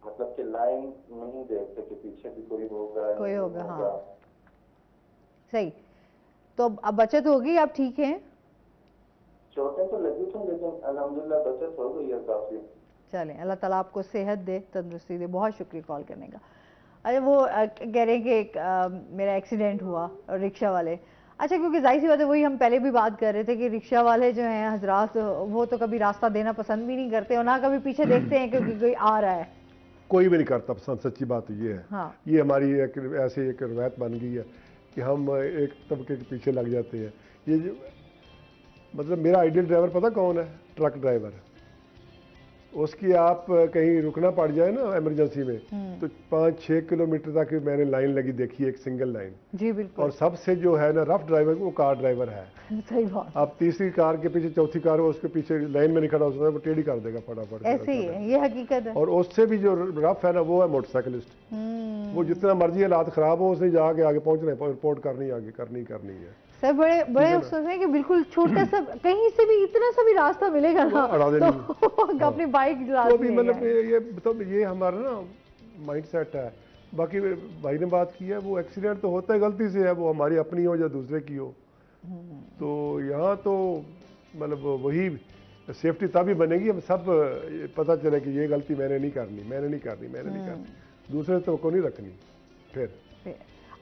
مطلب کہ لائن نہیں دیکھتے کہ پیچھے بھی کوئی ہوگا. ہاں صحیح. تو اب بچت ہوگی، آپ ٹھیک ہیں؟ چوٹیں تو لگی تھیں لیکن الحمدللہ بچت ہو گئی ہے کافی. چلیں اللہ تعالیٰ آپ کو صحت دے، تندرستی دے. بہت شکریہ کال کرنے کا. ارے وہ کہہ رہے ہیں کہ میرا ایکسیڈنٹ ہوا اور رکشہ والے، اچھا کیونکہ ظاہر سی بات ہے وہی ہم پہلے بھی بات کر رہے تھے کہ رکشہ والے جو ہیں حضرات وہ تو کبھی راستہ دینا پسند بھی نہیں کرتے اور نہ کبھی پیچھے دیکھتے ہیں کیونکہ کوئی آ رہا ہے. کوئی بھی نہیں کرتا پسند. سچی بات یہ ہے. یہ ہماری ایک ایسی ایک روایت بن گئی ہے کہ ہم ایک طبقے کے پیچھے لگ جاتے ہیں. یہ مطلب میرا آئیڈیل ڈرائیور پتہ کون ہے؟ Truck driver. اس کی آپ کہیں رکنا پڑ جائے نا ایمرجنسی میں تو 5-6 کلومیٹر تک میں نے لائن لگی دیکھی، ایک سنگل لائن. جی بالکل. اور سب سے جو ہے نا رف ڈرائیور وہ کار ڈرائیور ہے. صحیح بات. آپ تیسری کار کے پیچھے چوتھی کار اس کے پیچھے لائن میں نہیں کھڑا ہو سکتا، وہ ٹیڑھی کر دے گا فٹافٹ. ایسے ہی ہے، یہ حقیقت ہے. اور اس سے بھی جو رف ہے نا وہ ہے موٹر سائیکلسٹ. وہ جتنا مرضی حالات خراب ہو اس نے جا کے آگے پہنچنا ہے، رپورٹ کرنی آگے کرنی ہے. سر بڑے افسوس ہیں کہ بالکل چھوٹا سا کہیں سے بھی اتنا سا بھی راستہ ملے گا نا تو اپنی بائک یہ ہمارا نا مائنڈ سیٹ ہے. باقی بھائی نے بات کی ہے، وہ ایکسیڈنٹ تو ہوتا ہے غلطی سے ہے، وہ ہماری اپنی ہو یا دوسرے کی ہو. تو یہاں تو مطلب وہی سیفٹی تبھی بنے گی ہم سب پتہ چلے کہ یہ غلطی میں نے نہیں کرنی، دوسرے تو کو نہیں رکھنی. پھر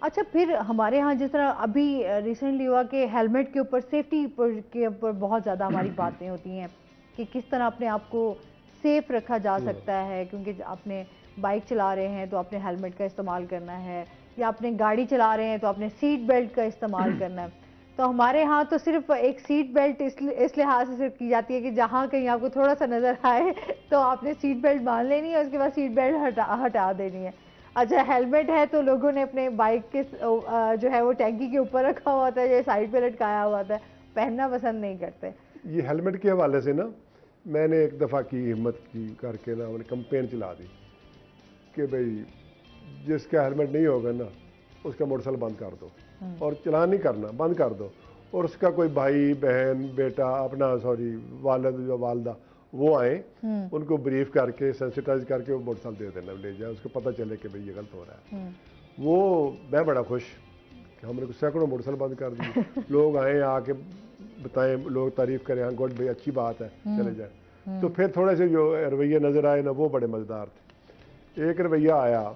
اچھا پھر ہمارے ہاں جس طرح ابھی ریسنٹلی ہوا کہ ہیلمٹ کے اوپر سیفٹی کے اوپر بہت زیادہ ہماری باتیں ہوتی ہیں کہ کس طرح اپنے آپ کو سیف رکھا جا سکتا ہے، کیونکہ اپنے بائک چلا رہے ہیں تو اپنے ہیلمٹ کا استعمال کرنا ہے، یا اپنے گاڑی چلا رہے ہیں تو اپنے سیٹ بیلٹ کا استعمال کرنا ہے. تو ہمارے ہاں تو صرف ایک سیٹ بیلٹ اس لحاظ سے صرف کی جاتی ہے کہ جہاں کہیں آپ کو تھوڑا سا نظر آئے تو آپ نے سیٹ بیلٹ باندھ لینی ہے، اس کے بعد سیٹ بیلٹ ہٹا دینی ہے. اچھا ہیلمٹ ہے تو لوگوں نے اپنے بائک کے جو ہے وہ ٹینکی کے اوپر رکھا ہوا ہوتا ہے یا سائڈ پہ لٹکایا ہوا ہوتا ہے، پہننا پسند نہیں کرتے. یہ ہیلمٹ کے حوالے سے نا میں نے ایک دفعہ کی ہمت کی کر کے نا کمپین چلا دی کہ بھئی جس کا ہیلمٹ نہیں ہوگا نا اس کا موٹر سائیکل بند کر دو اور چلان نہیں کرنا، بند کر دو. اور اس کا کوئی بھائی بہن بیٹا اپنا والد یا والدہ وہ آئیں ان کو بریف کر کے سینسیٹائز کر کے وہ موٹر سائیکل دے دینا لے جائے، اس کو پتہ چلے کہ بھئی یہ غلط ہو رہا ہے. وہ میں بڑا خوش کہ ہم نے سینکڑوں موٹر سائیکل بند کر دی. لوگ آئیں آ کے بتائیں، لوگ تعریف کریں، ہاں گڈ بھائی اچھی بات ہے چلے جائیں. تو پھر تھوڑے سے جو رویے نظر آئے نا وہ بڑے مزیدار تھے. ایک رویہ آیا،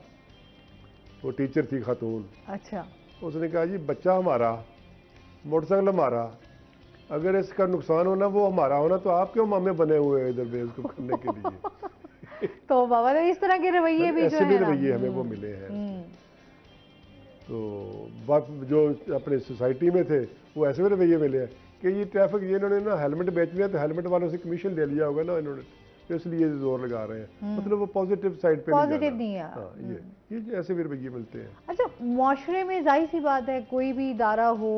وہ ٹیچر تھی خاتون. اچھا. اس نے کہا جی بچہ ہمارا موٹر سائیکل ہمارا اگر اس کا نقصان ہونا وہ ہمارا ہونا تو آپ کیوں مامے بنے ہوئے ہیں ادھر بیس کو کرنے کے لیے؟ تو بابا اس طرح کے رویے بھی جو ایسے بھی ہے رویے ہمیں وہ ملے ہیں. تو جو اپنے سوسائٹی میں تھے وہ ایسے بھی رویے ملے ہیں کہ یہ ٹریفک یہ انہوں نے نا ہیلمٹ بیچ لیا تو ہیلمٹ والوں سے کمیشن لے لیا ہوگا نا انہوں نے، اس لیے زور لگا رہے ہیں. مطلب وہ پازیٹیو سائڈ پہ پازیٹیو نہیں ہے. ہاں یہ ایسے بھی رویے ملتے ہیں. اچھا معاشرے میں ظاہر سی بات ہے کوئی بھی ادارہ ہو،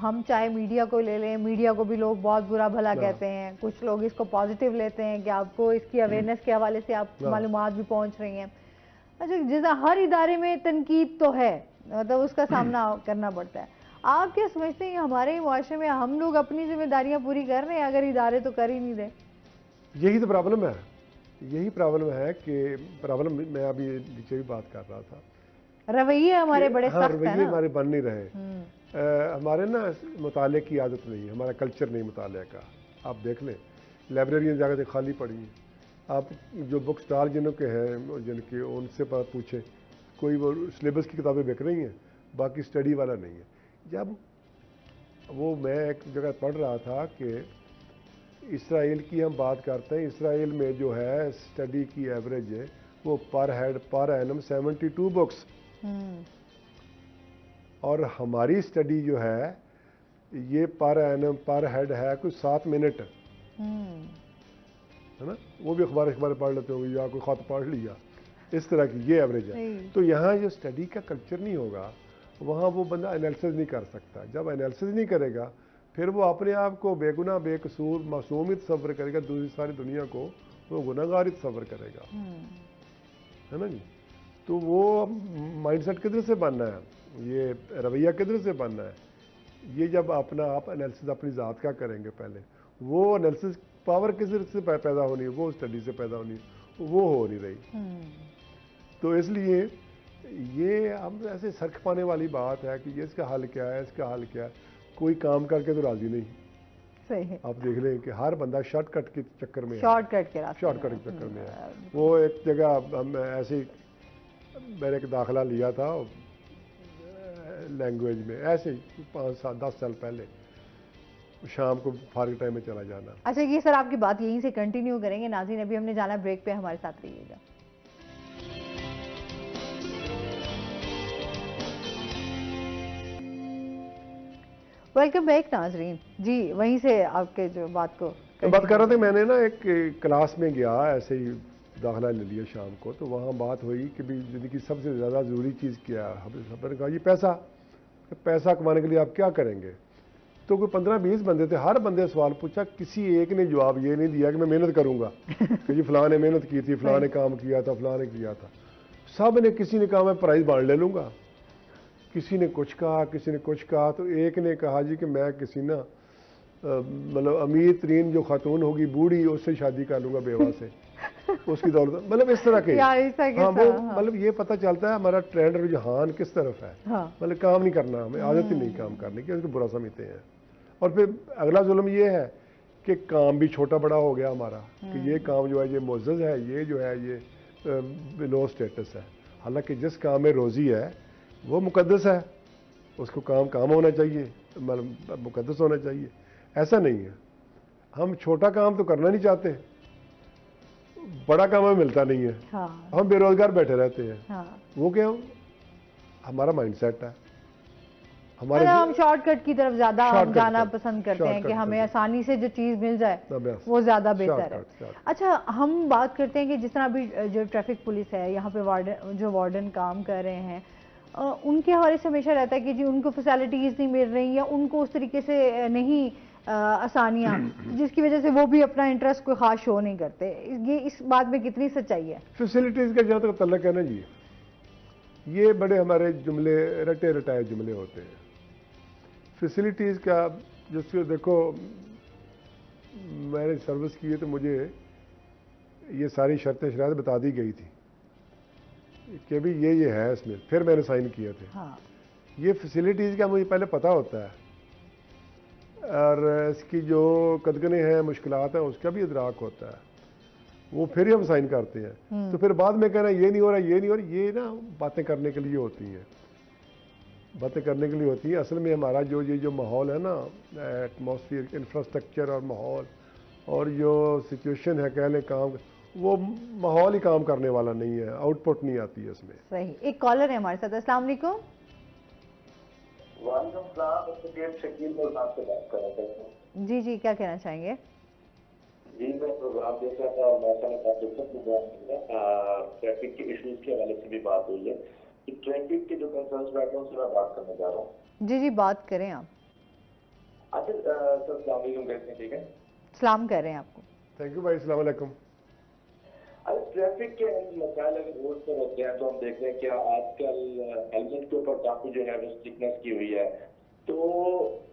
ہم چاہے میڈیا کو لے لیں، میڈیا کو بھی لوگ بہت برا بھلا کہتے ہیں، کچھ لوگ اس کو پازیٹیو لیتے ہیں کہ آپ کو اس کی اویئرنیس کے حوالے سے آپ معلومات بھی پہنچ رہی ہیں. اچھا جیسا ہر ادارے میں تنقید تو ہے، مطلب اس کا سامنا کرنا پڑتا ہے. آپ کیا سمجھتے ہیں ہمارے معاشرے میں ہم لوگ اپنی ذمہ داریاں پوری کر رہے ہیں اگر ادارے تو کر ہی نہیں رہے؟ یہی تو پرابلم ہے، یہی پرابلم ہے کہ پرابلم میں ابھی نیچے بھی بات کر رہا تھا، رویے ہمارے بڑے سخت ہیں رویے نا، ہمارے بن نہیں رہے. ہمارے نا مطالعے کی عادت نہیں ہے، ہمارا کلچر نہیں مطالعے کا. آپ دیکھ لیں لائبریریاں جا کے خالی پڑی ہیں. آپ جو بک سٹال جنہوں کے ہیں جن کے ان سے پوچھیں، کوئی وہ سلیبس کی کتابیں بک رہی ہیں، باقی اسٹڈی والا نہیں ہے. جب وہ میں ایک جگہ پڑھ رہا تھا کہ اسرائیل کی ہم بات کرتے ہیں، اسرائیل میں جو ہے اسٹڈی کی ایوریج ہے وہ پر ہیڈ پر اینم 72 بکس، اور ہماری اسٹڈی جو ہے یہ پر اینم پر ہیڈ ہے کوئی 7 منٹ ہے نا. وہ بھی اخبار پڑھ لیتے ہوں گے یا کوئی خط پڑھ لیا، اس طرح کی یہ ایوریج ہے. تو یہاں جو اسٹڈی کا کلچر نہیں ہوگا وہاں وہ بندہ انالیسز نہیں کر سکتا. جب انالیسز نہیں کرے گا پھر وہ اپنے آپ کو بے گناہ بے قصور معصوم ہی تصور کرے گا، دوسری ساری دنیا کو وہ گناہ گار ہی تصور کرے گا، ہے نا جی. تو وہ مائنڈ سیٹ کدھر سے بننا ہے، یہ رویہ کدھر سے بننا ہے. یہ جب اپنا آپ انالیسز اپنی ذات کا کریں گے پہلے، وہ انالیسز پاور کدھر سے پیدا ہونی ہے، وہ اسٹڈی سے پیدا ہونی ہے، وہ ہو نہیں رہی. تو اس لیے یہ ہم ایسے سرک پانے والی بات ہے کہ یہ اس کا حل کیا ہے، اس کا حل کیا ہے. کوئی کام کر کے تو راضی نہیں. صحیح ہے. آپ دیکھ لیں کہ ہر بندہ شارٹ کٹ کے چکر میں شارٹ کٹ کے چکر میں ہے. وہ ایک جگہ ہم ایسے میں نے ایک داخلہ لیا تھا لینگویج میں، ایسے ہی 5-10 سال پہلے، شام کو فارغ ٹائم میں چلا جانا. اچھا یہ سر آپ کی بات یہیں سے کنٹینیو کریں گے. ناظرین ابھی ہم نے جانا بریک پہ، ہمارے ساتھ رہیے گا. ویلکم بیک ناظرین. جی وہیں سے آپ کے جو بات کو بات کر رہا تھا، میں نے نا ایک کلاس میں گیا، ایسے ہی داخلہ لے لیا شام کو، تو وہاں بات ہوئی کہ بھی زندگی کی سب سے زیادہ ضروری چیز کیا ہے. ہم نے کہا یہ پیسہ کمانے کے لیے آپ کیا کریں گے. تو کوئی 15-20 بندے تھے، ہر بندے سوال پوچھا، کسی ایک نے جواب یہ نہیں دیا کہ میں محنت کروں گا کہ جی فلاں نے محنت کی تھی، فلاں نے کام کیا تھا، فلاں نے کیا تھا. سب نے، کسی نے کہا میں پرائز بانٹ لے لوں گا، کسی نے کچھ کہا، کسی نے کچھ کہا. تو ایک نے کہا جی کہ میں کسی نا مطلب امیر ترین جو خاتون ہوگی بوڑھی، اس سے شادی کر لوں گا بیوہ سے، اس کی دولت. مطلب اس طرح کے ہاں وہ مطلب یہ پتہ چلتا ہے ہمارا ٹرینڈ رجحان کس طرف ہے. مطلب کام نہیں کرنا، ہمیں عادت ہی نہیں کام کرنے کی، اس کو برا سمجھتے ہیں. اور پھر اگلا ظلم یہ ہے کہ کام بھی چھوٹا بڑا ہو گیا ہمارا، کہ یہ کام جو ہے یہ معزز ہے، یہ جو ہے یہ لو اسٹیٹس ہے. حالانکہ جس کام میں روزی ہے وہ مقدس ہے، اس کو کام ہونا چاہیے، مقدس ہونا چاہیے. ایسا نہیں ہے. ہم چھوٹا کام تو کرنا نہیں چاہتے، بڑا کام ہمیں ملتا نہیں ہے، ہم بے روزگار بیٹھے رہتے ہیں. وہ کیا ہمارا مائنڈ سیٹ ہے. ہم شارٹ کٹ کی طرف زیادہ جانا پسند کرتے ہیں کہ ہمیں آسانی سے جو چیز مل جائے وہ زیادہ بہتر ہے. اچھا ہم بات کرتے ہیں کہ جس طرح ابھی جو ٹریفک پولیس ہے یہاں پہ جو وارڈن کام کر رہے ہیں، ان کے حوالے سے ہمیشہ رہتا ہے کہ جی ان کو فیسلٹیز نہیں مل رہی یا ان کو اس طریقے سے نہیں آسانیاں، جس کی وجہ سے وہ بھی اپنا انٹرسٹ کوئی خاص شو نہیں کرتے. یہ اس بات میں کتنی سچائی ہے؟ فیسلٹیز کا جہاں تک تعلق ہے نا جی، یہ بڑے ہمارے جملے رٹائے جملے ہوتے ہیں. فیسلٹیز کا جس کو دیکھو، میں نے سروس کی ہے تو مجھے یہ ساری شرطیں شرائط بتا دی گئی تھی کہ بھی یہ ہے اس میں، پھر میں نے سائن کیے تھے. یہ فیسلٹیز کا مجھے پہلے پتا ہوتا ہے، اور اس کی جو قدغنیں ہیں، مشکلات ہیں، اس کا بھی ادراک ہوتا ہے. وہ پھر ہی ہم سائن کرتے ہیں. تو پھر بعد میں کہنا یہ نہیں ہو رہا، یہ نہیں ہو رہا، یہ نا باتیں کرنے کے لیے ہوتی ہیں. باتیں کرنے کے لیے ہوتی ہیں. اصل میں ہمارا یہ جو ماحول ہے نا, ایٹماسفیئر, انفراسٹرکچر اور ماحول اور جو سچویشن ہے کہہ لیں کام, وہ ماحول ہی کام کرنے والا نہیں ہے, آؤٹ پٹ نہیں آتی ہے اس میں. صحیح. ایک کالر ہے ہمارے ساتھ. السلام علیکم. وعلیکم السلام. شکیل آپ سے بات کر رہا تھا. جی جی, کیا کہنا چاہیں گے؟ جی میں پروگرام دیکھ رہا تھا اور ماشاء اللہ کافی اچھا پروگرام ملا. ٹریفک کے ایشوز کے حوالے سے بھی بات ہوئی ہے. ٹریفک کے جو کنسرنس بیٹھے ہیں اس سے میں بات کرنا چاہ رہا ہوں. جی جی, بات کریں آپ. اچھا سر, السلام علیکم, کیسے ہیں؟ ٹھیک ہے, سلام کر رہے ہیں آپ کو. تھینک یو بھائی, السلام علیکم. اگر ٹریفک کے مسائل اگر روڈ پر ہوتے ہیں تو ہم دیکھتے ہیں کہ آج کل ہیلمٹ کے اوپر کافی جو ہے وہ اسٹرکنس کی ہوئی ہے, تو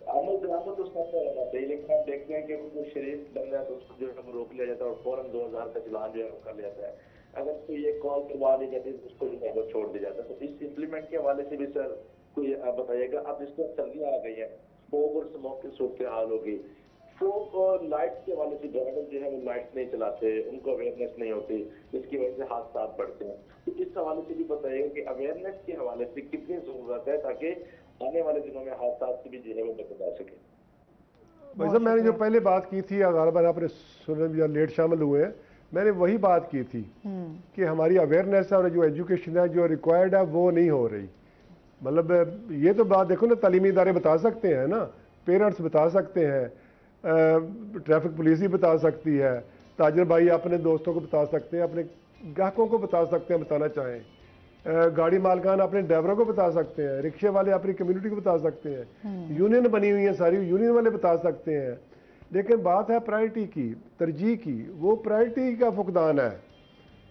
عمل درآمد اس کا رہنا چاہیے. لیکن ہم دیکھتے ہیں کہ وہ شریف بن رہا ہے تو اس کو جو ہے وہ روک لیا جاتا ہے اور فوراً 2000 کا چلان جو ہے وہ کر لیا جاتا ہے. اگر کوئی یہ کال کروا دی جاتی ہے تو اس کو جو ہے وہ چھوڑ دیا جاتا ہے. تو اس امپلیمنٹ کے حوالے سے بھی سر کوئی بتائیے گا. اب اس کو سردیاں آ گئی ہیں, اسموک اور اسموک کی صورتحال ہوگی. فوگ اور لائٹس کے حوالے سے ڈرائیور جو ہے وہ لائٹس نہیں چلاتے, ان کو اویئرنیس نہیں ہوتی, جس کی وجہ سے حادثات بڑھتے ہیں. تو اس حوالے سے بھی بتائیے گا کہ اویئرنیس کے حوالے سے کتنی ضرورت ہے تاکہ آنے والے دنوں میں حادثات سے بھی جو ہے وہ بچا جا سکے. بھائی صاحب, میں نے جو پہلے بات کی تھی, غالباً آپ نے سننے یا لیٹ شامل ہوئے ہیں, میں نے وہی بات کی تھی کہ ہماری اویئرنیس اور جو ایجوکیشن ہے جو ریکوائرڈ ہے وہ نہیں ہو رہی. مطلب یہ تو بات دیکھو نا, تعلیمی ادارے بتا سکتے ہیں نا, پیرنٹس بتا سکتے ہیں, ٹریفک پولیس ہی بتا سکتی ہے, تاجر بھائی اپنے دوستوں کو بتا سکتے ہیں, اپنے گاہکوں کو بتا سکتے ہیں بتانا چاہیں, گاڑی مالکان اپنے ڈرائیوروں کو بتا سکتے ہیں, رکشے والے اپنی کمیونٹی کو بتا سکتے ہیں, یونین بنی ہوئی ہیں ساری, یونین والے بتا سکتے ہیں. لیکن بات ہے پرائرٹی کی, ترجیح کی. وہ پرائرٹی کا فقدان ہے,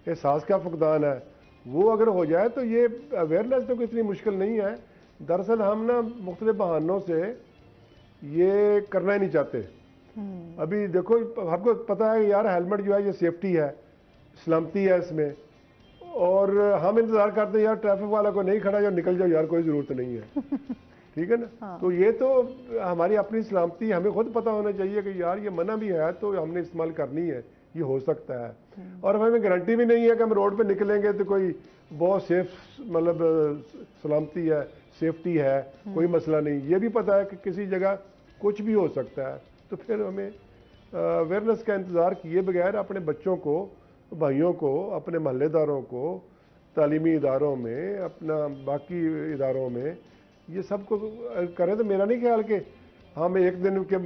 احساس کا فقدان ہے. وہ اگر ہو جائے تو یہ اویئرنیس تو کوئی اتنی مشکل نہیں ہے. دراصل ہم نا مختلف بہانوں سے یہ کرنا ہی نہیں چاہتے. ابھی دیکھو, آپ کو پتہ ہے یار ہیلمٹ جو ہے یہ سیفٹی ہے, سلامتی ہے اس میں, اور ہم انتظار کرتے ہیں یار ٹریفک والا کو نہیں کھڑا, یا نکل جاؤ یار, کوئی ضرورت نہیں ہے. ٹھیک ہے نا. تو یہ تو ہماری اپنی سلامتی ہمیں خود پتہ ہونا چاہیے کہ یار یہ منع بھی ہے تو ہم نے استعمال کرنی ہے, یہ ہو سکتا ہے. اور ہمیں گارنٹی بھی نہیں ہے کہ ہم روڈ پہ نکلیں گے تو کوئی بہت سیف, مطلب سلامتی ہے, سیفٹی ہے, کوئی مسئلہ نہیں. یہ بھی پتہ ہے کہ کسی جگہ کچھ بھی ہو سکتا ہے. تو پھر ہمیں اویئرنیس کا انتظار کیے بغیر اپنے بچوں کو, بھائیوں کو, اپنے محلے داروں کو, تعلیمی اداروں میں, اپنا باقی اداروں میں یہ سب کو کریں. تو میرا نہیں خیال کہ ہمیں ایک دن کے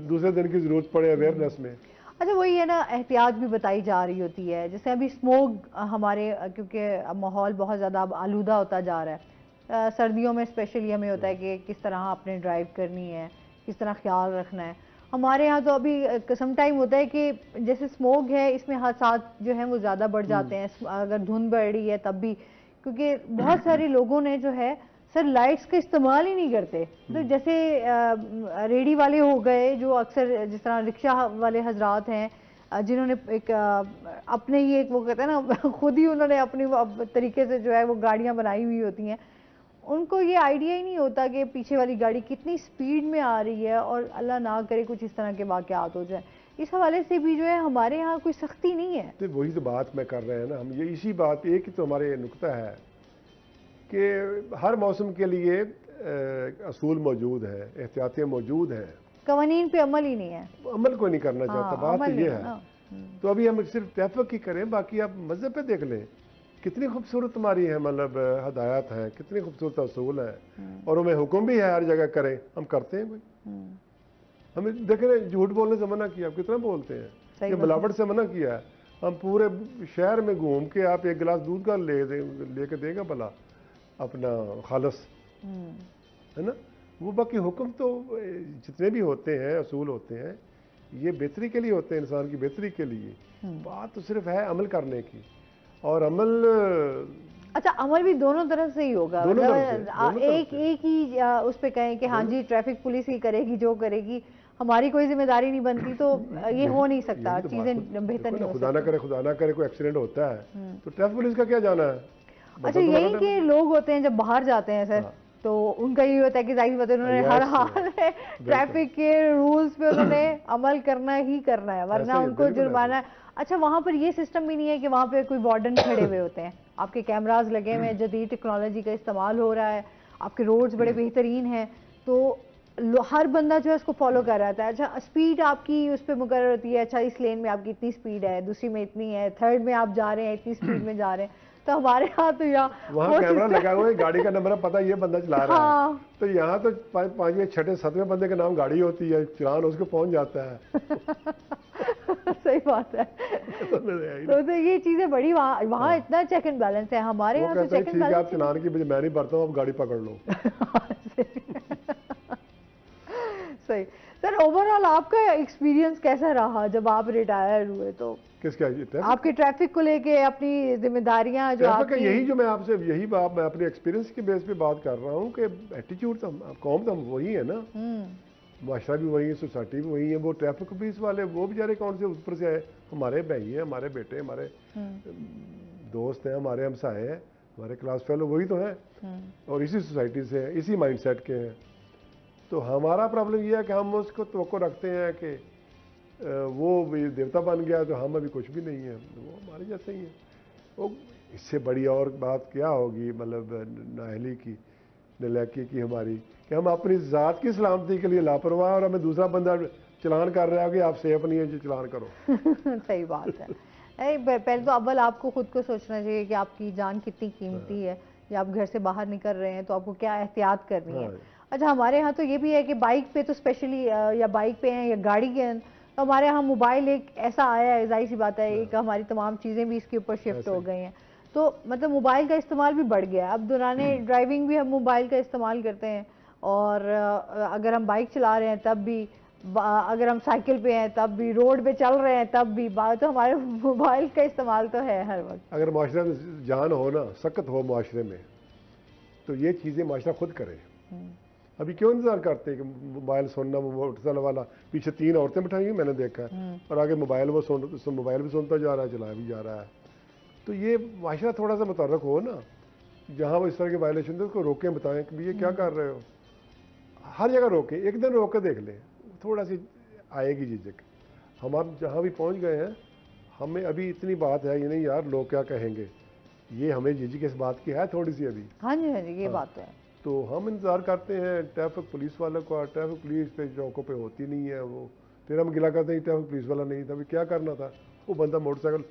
دوسرے دن کی ضرورت پڑے اویئرنیس میں. اچھا وہی ہے نا, احتیاط بھی بتائی جا رہی ہوتی ہے. جیسے ابھی اسموگ ہمارے, کیونکہ ماحول بہت زیادہ اب آلودہ ہوتا جا رہا ہے, سردیوں میں اسپیشلی ہمیں ہوتا ہے کہ کس طرح اپنے ڈرائیو کرنی ہے, کس طرح خیال رکھنا ہے. ہمارے ہاں تو ابھی سم ٹائم ہوتا ہے کہ جیسے اسموگ ہے, اس میں حادثات جو ہیں وہ زیادہ بڑھ جاتے ہیں اگر دھند بڑھ رہی ہے تب بھی, کیونکہ بہت سارے لوگوں نے جو ہے سر لائٹس کا استعمال ہی نہیں کرتے. تو جیسے ریڈی والے ہو گئے جو اکثر جس طرح رکشہ والے حضرات ہیں جنہوں نے ایک اپنے ہی ایک وہ کہتے ہیں نا خود ہی انہوں نے اپنی طریقے سے جو ہے وہ گاڑیاں بنائی ہوئی ہوتی ہیں, ان کو یہ آئیڈیا ہی نہیں ہوتا کہ پیچھے والی گاڑی کتنی سپیڈ میں آ رہی ہے اور اللہ نہ کرے کچھ اس طرح کے واقعات ہو جائیں. اس حوالے سے بھی جو ہے ہمارے ہاں کوئی سختی نہیں ہے. تو وہی تو بات میں کر رہے ہیں نا ہم, یہ اسی بات, ایک ہی تو ہمارے نقطہ ہے کہ ہر موسم کے لیے اصول موجود ہیں, احتیاطیں موجود ہیں, قوانین پہ عمل ہی نہیں ہے. عمل کوئی نہیں کرنا چاہتا. بات تو یہ ہے. تو ابھی ہم صرف ٹریفک کی کریں, باقی آپ مذہب پہ دیکھ لیں کتنی خوبصورت ہماری ہیں, مطلب ہدایات ہیں, کتنی خوبصورت اصول ہیں, اور ہمیں حکم بھی ہے ہر جگہ کریں, ہم کرتے ہیں کوئی. ہمیں دیکھیں جھوٹ بولنے سے منع کیا, کتنا بولتے ہیں, یہ ملاوٹ سے منع کیا ہے. ہم پورے شہر میں گھوم کے آپ ایک گلاس دودھ کا لے کے دیں گا بھلا اپنا خالص, ہے نا. وہ باقی حکم تو جتنے بھی ہوتے ہیں, اصول ہوتے ہیں, یہ بہتری کے لیے ہوتے ہیں, انسان کی بہتری کے لیے. بات تو صرف ہے عمل کرنے کی, اور عمل اچھا عمل بھی دونوں طرف سے ہی ہوگا. ایک ہی اس پہ کہیں کہ ہاں جی ٹریفک پولیس ہی کرے گی جو کرے گی, ہماری کوئی ذمہ داری نہیں بنتی, تو یہ ہو نہیں سکتا, چیزیں بہتر نہیں ہو سکتی. خدا نہ کرے کوئی ایکسیڈنٹ ہوتا ہے تو ٹریفک پولیس کا کیا جانا ہے. اچھا یہی کہ لوگ ہوتے ہیں جب باہر جاتے ہیں سر, تو ان کا یہ ہوتا ہے کہ ظاہر بات ہے انہوں نے ہر حال میں ٹریفک کے رولز پہ انہوں نے عمل کرنا ہی کرنا ہے, ورنہ ان کو جرمانہ. اچھا وہاں پر یہ سسٹم بھی نہیں ہے کہ وہاں پہ کوئی وارڈن کھڑے ہوئے ہوتے ہیں, آپ کے کیمراز لگے ہوئے ہیں, جدید ٹیکنالوجی کا استعمال ہو رہا ہے, آپ کے روڈز بڑے بہترین ہیں تو ہر بندہ جو ہے اس کو فالو کر رہا تھا. اچھا اسپیڈ آپ کی اس پہ مقرر ہوتی ہے, اچھا اس لین میں آپ کی اتنی اسپیڈ ہے, دوسری میں اتنی ہے, تھرڈ میں آپ جا رہے ہیں اتنی اسپیڈ میں جا رہے ہیں. تو ہمارے ہاں تو وہاں کیمرہ لگا ہوا ہے, گاڑی کا نمبر پتہ یہ بندہ چلا رہا ہے, تو یہاں تو 5ویں 6ٹھے 7ویں بندے کا نام گاڑی ہوتی ہے, چلان اس کو پہنچ جاتا ہے. صحیح بات ہے. تو یہ چیزیں بڑی وہاں اتنا چیک اینڈ بیلنس ہے. ہمارے یہاں تو چیک اینڈ بیلنس, آپ چلان کی بجائے میں نہیں بھرتا ہوں, آپ گاڑی پکڑ لو. صحیح. سر اوور آل آپ کا ایکسپیرینس کیسا رہا جب آپ ریٹائر ہوئے؟ تو کس کا آپ کے ٹریفک کو لے کے اپنی ذمہ داریاں جو آپ کی, یہی جو میں آپ سے یہی بات میں اپنے ایکسپیرینس کی بیس پہ بات کر رہا ہوں کہ ایٹیچیوڈ تو قوم تو وہی ہے نا, معاشرہ بھی وہی ہے, سوسائٹی بھی وہی ہے. وہ ٹریفک پولیس والے وہ بیچارے کون سے اوپر سے آئے, ہمارے بھائی ہیں, ہمارے بیٹے, ہمارے دوست ہیں, ہمارے ہمسائے ہیں, ہمارے کلاس فیلو وہی تو ہیں, اور اسی سوسائٹی سے ہیں, اسی مائنڈ سیٹ کے ہیں. تو ہمارا پرابلم یہ ہے کہ ہم اس کو توقع رکھتے ہیں کہ وہ دیوتا بن گیا تو ہم ابھی کچھ بھی نہیں ہیں, وہ ہمارے جیسے ہی ہیں. وہ اس سے بڑی اور بات کیا ہوگی, مطلب نااہلی کی, نالاکی کی ہماری, کہ ہم اپنی ذات کی سلامتی کے لیے لاپرواہ اور ہمیں دوسرا بندہ چلان کر رہا ہے کہ آپ سیف نہیں ہیں جو چلان کرو. صحیح بات ہے. پہلے تو اول آپ کو خود کو سوچنا چاہیے کہ آپ کی جان کتنی قیمتی ہے, یا آپ گھر سے باہر نکل رہے ہیں تو آپ کو کیا احتیاط کرنی ہے. اچھا ہمارے ہاں تو یہ بھی ہے کہ بائک پہ تو اسپیشلی, یا بائک پہ ہیں یا گاڑی کے, تو ہمارے ہاں موبائل ایک ایسا آیا ہے, ظاہر سی بات ہے, ایک ہماری تمام چیزیں بھی اس کے اوپر شفٹ ہو گئی ہیں. تو مطلب موبائل کا استعمال بھی بڑھ گیا ہے. اب دوران ڈرائیونگ بھی ہم موبائل کا استعمال کرتے ہیں, اور اگر ہم بائک چلا رہے ہیں تب بھی, اگر ہم سائیکل پہ ہیں تب بھی, روڈ پہ چل رہے ہیں تب بھی, تو ہمارے موبائل کا استعمال تو ہے ہر وقت. اگر معاشرے میں جان ہو نا, سخت ہو معاشرے میں, تو یہ چیزیں معاشرہ خود کرے. ابھی کیوں انتظار کرتے کہ موبائل سننا, موٹر سائیکل والا پیچھے 3 عورتیں بٹھائی ہیں میں نے دیکھا ہے, اور آگے موبائل موبائل بھی سنتا جا رہا ہے, چلایا بھی جا رہا ہے. تو یہ معاشرہ تھوڑا سا متحرک ہو نا, جہاں وہ اس طرح کے وائلیشن تھے اس کو روکیں, بتائیں کہ یہ کیا کر رہے ہو. ہر جگہ روکیں, ایک دن روک کے دیکھ لیں, تھوڑا سی آئے گی جھجک. ہم اب جہاں بھی پہنچ گئے ہیں, ہمیں ابھی اتنی بات ہے, یہ نہیں یار لوگ کیا کہیں گے, یہ ہمیں جھجک اس بات کی ہے تھوڑی سی ابھی. ہاں جی ہاں جی, یہ بات تو ہے. تو ہم انتظار کرتے ہیں ٹریفک پولیس والوں کا. ٹریفک پولیس پہ چوکوں پہ ہوتی نہیں ہے, وہ پھر ہم گلا کرتے ہیں ٹریفک پولیس والا نہیں تھا, ابھی کیا کرنا تھا, وہ بندہ موٹر سائیکل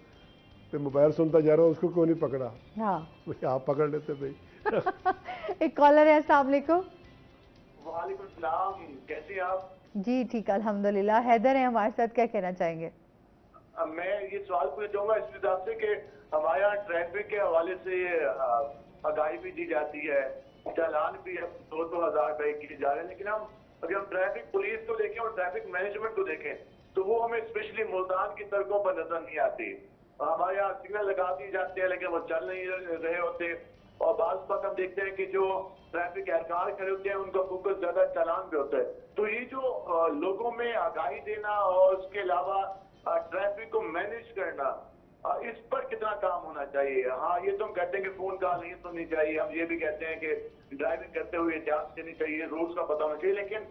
پہ موبائل سنتا جا رہا ہے, اس کو کیوں نہیں پکڑا. ہاں آپ پکڑ لیتے بھائی. ایک کالر ہے, السلام علیکم. وعلیکم السلام, کیسے ہیں آپ؟ جی ٹھیک الحمدللہ. حیدر ہیں ہمارے ساتھ, کیا کہنا چاہیں گے؟ میں یہ سوال پوچھنا چاہوں گا اس حساب سے کہ ہمارے یہاں ٹریفک کے حوالے سے آگاہی بھی دی جاتی ہے, چالان بھی 2,000 روپے کیے جا رہے ہیں, لیکن اگر ہم ٹریفک پولیس کو دیکھیں اور ٹریفک مینجمنٹ کو دیکھیں تو وہ ہمیں اسپیشلی ملتان کی سڑکوں پر نظر نہیں آتی. ہمارے یہاں سگنل لگا دیے جاتے ہیں لیکن وہ چل نہیں رہے ہوتے, اور بعض وقت ہم دیکھتے ہیں کہ جو ٹریفک اہلکار کھڑے ہوتے ہیں ان کا فوکس زیادہ چالان پہ ہوتا ہے. تو یہ جو لوگوں میں آگاہی دینا اور اس کے علاوہ ٹریفک کو مینیج کرنا, اس پر کتنا کام ہونا چاہیے؟ ہاں یہ تو ہم کہتے ہیں کہ فون کال نہیں سننی چاہیے, ہم یہ بھی کہتے ہیں کہ ڈرائیونگ کرتے ہوئے احتیاط کرنی چاہیے, رولز کا پتہ ہونا چاہیے, لیکن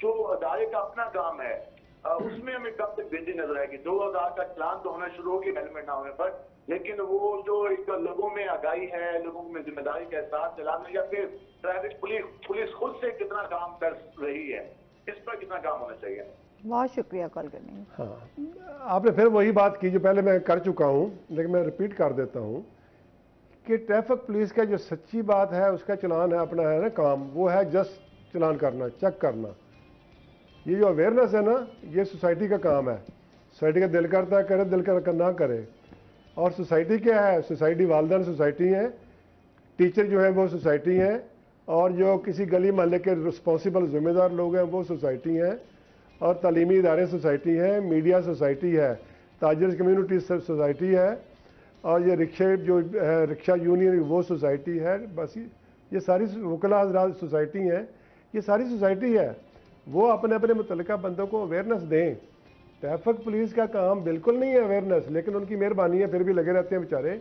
جو ادارے کا اپنا کام ہے اس میں ہمیں کب تک بہتری نظر آئے گی؟ 2,000 کا چلان تو ہونا شروع ہوگی ہیلمٹ نہ ہونے پر, لیکن وہ جو ایک لوگوں میں آگاہی ہے, لوگوں میں ذمہ داری کا احساس دلانا, یا پھر ٹریفک پولیس خود سے کتنا کام کر رہی ہے, اس پر کتنا کام ہونا چاہیے؟ بہت شکریہ کال کرنے میں. ہاں آپ نے پھر وہی بات کی جو پہلے میں کر چکا ہوں, لیکن میں ریپیٹ کر دیتا ہوں کہ ٹریفک پولیس کا جو سچی بات ہے, اس کا چلان ہے اپنا ہے نا کام, وہ ہے جسٹ چلان کرنا, چیک کرنا. یہ جو اویئرنیس ہے نا, یہ سوسائٹی کا کام ہے. سوسائٹی کا دل کرتا ہے کرے, دل کر نہ کرے. اور سوسائٹی کیا ہے؟ سوسائٹی والدین سوسائٹی ہیں, ٹیچر جو ہیں وہ سوسائٹی ہیں, اور جو کسی گلی محلے کے رسپانسبل ذمہ دار لوگ ہیں وہ سوسائٹی ہیں, اور تعلیمی ادارے سوسائٹی ہیں, میڈیا سوسائٹی ہے, تاجرز کمیونٹی سوسائٹی ہے, اور یہ رکشے جو ہے رکشہ یونین وہ سوسائٹی ہے. بس یہ ساری وکلاء حضرات سوسائٹی ہیں, یہ ساری سوسائٹی ہے. وہ اپنے اپنے متعلقہ بندوں کو اویئرنیس دیں. ٹریفک پولیس کا کام بالکل نہیں ہے اویئرنیس, لیکن ان کی مہربانی ہے, پھر بھی لگے رہتے ہیں بیچارے,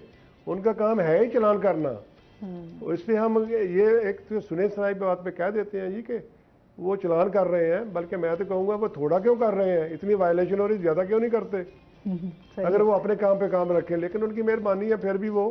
ان کا کام ہے ہی چلان کرنا. اس پہ ہم یہ ایک سنے سنائی بات پہ کہہ دیتے ہیں جی کہ وہ چلان کر رہے ہیں, بلکہ میں تو کہوں گا وہ تھوڑا کیوں کر رہے ہیں, اتنی وائلیشن ہو رہی, زیادہ کیوں نہیں کرتے؟ اگر وہ اپنے کام پہ کام رکھیں, لیکن ان کی مہربانی ہے پھر بھی وہ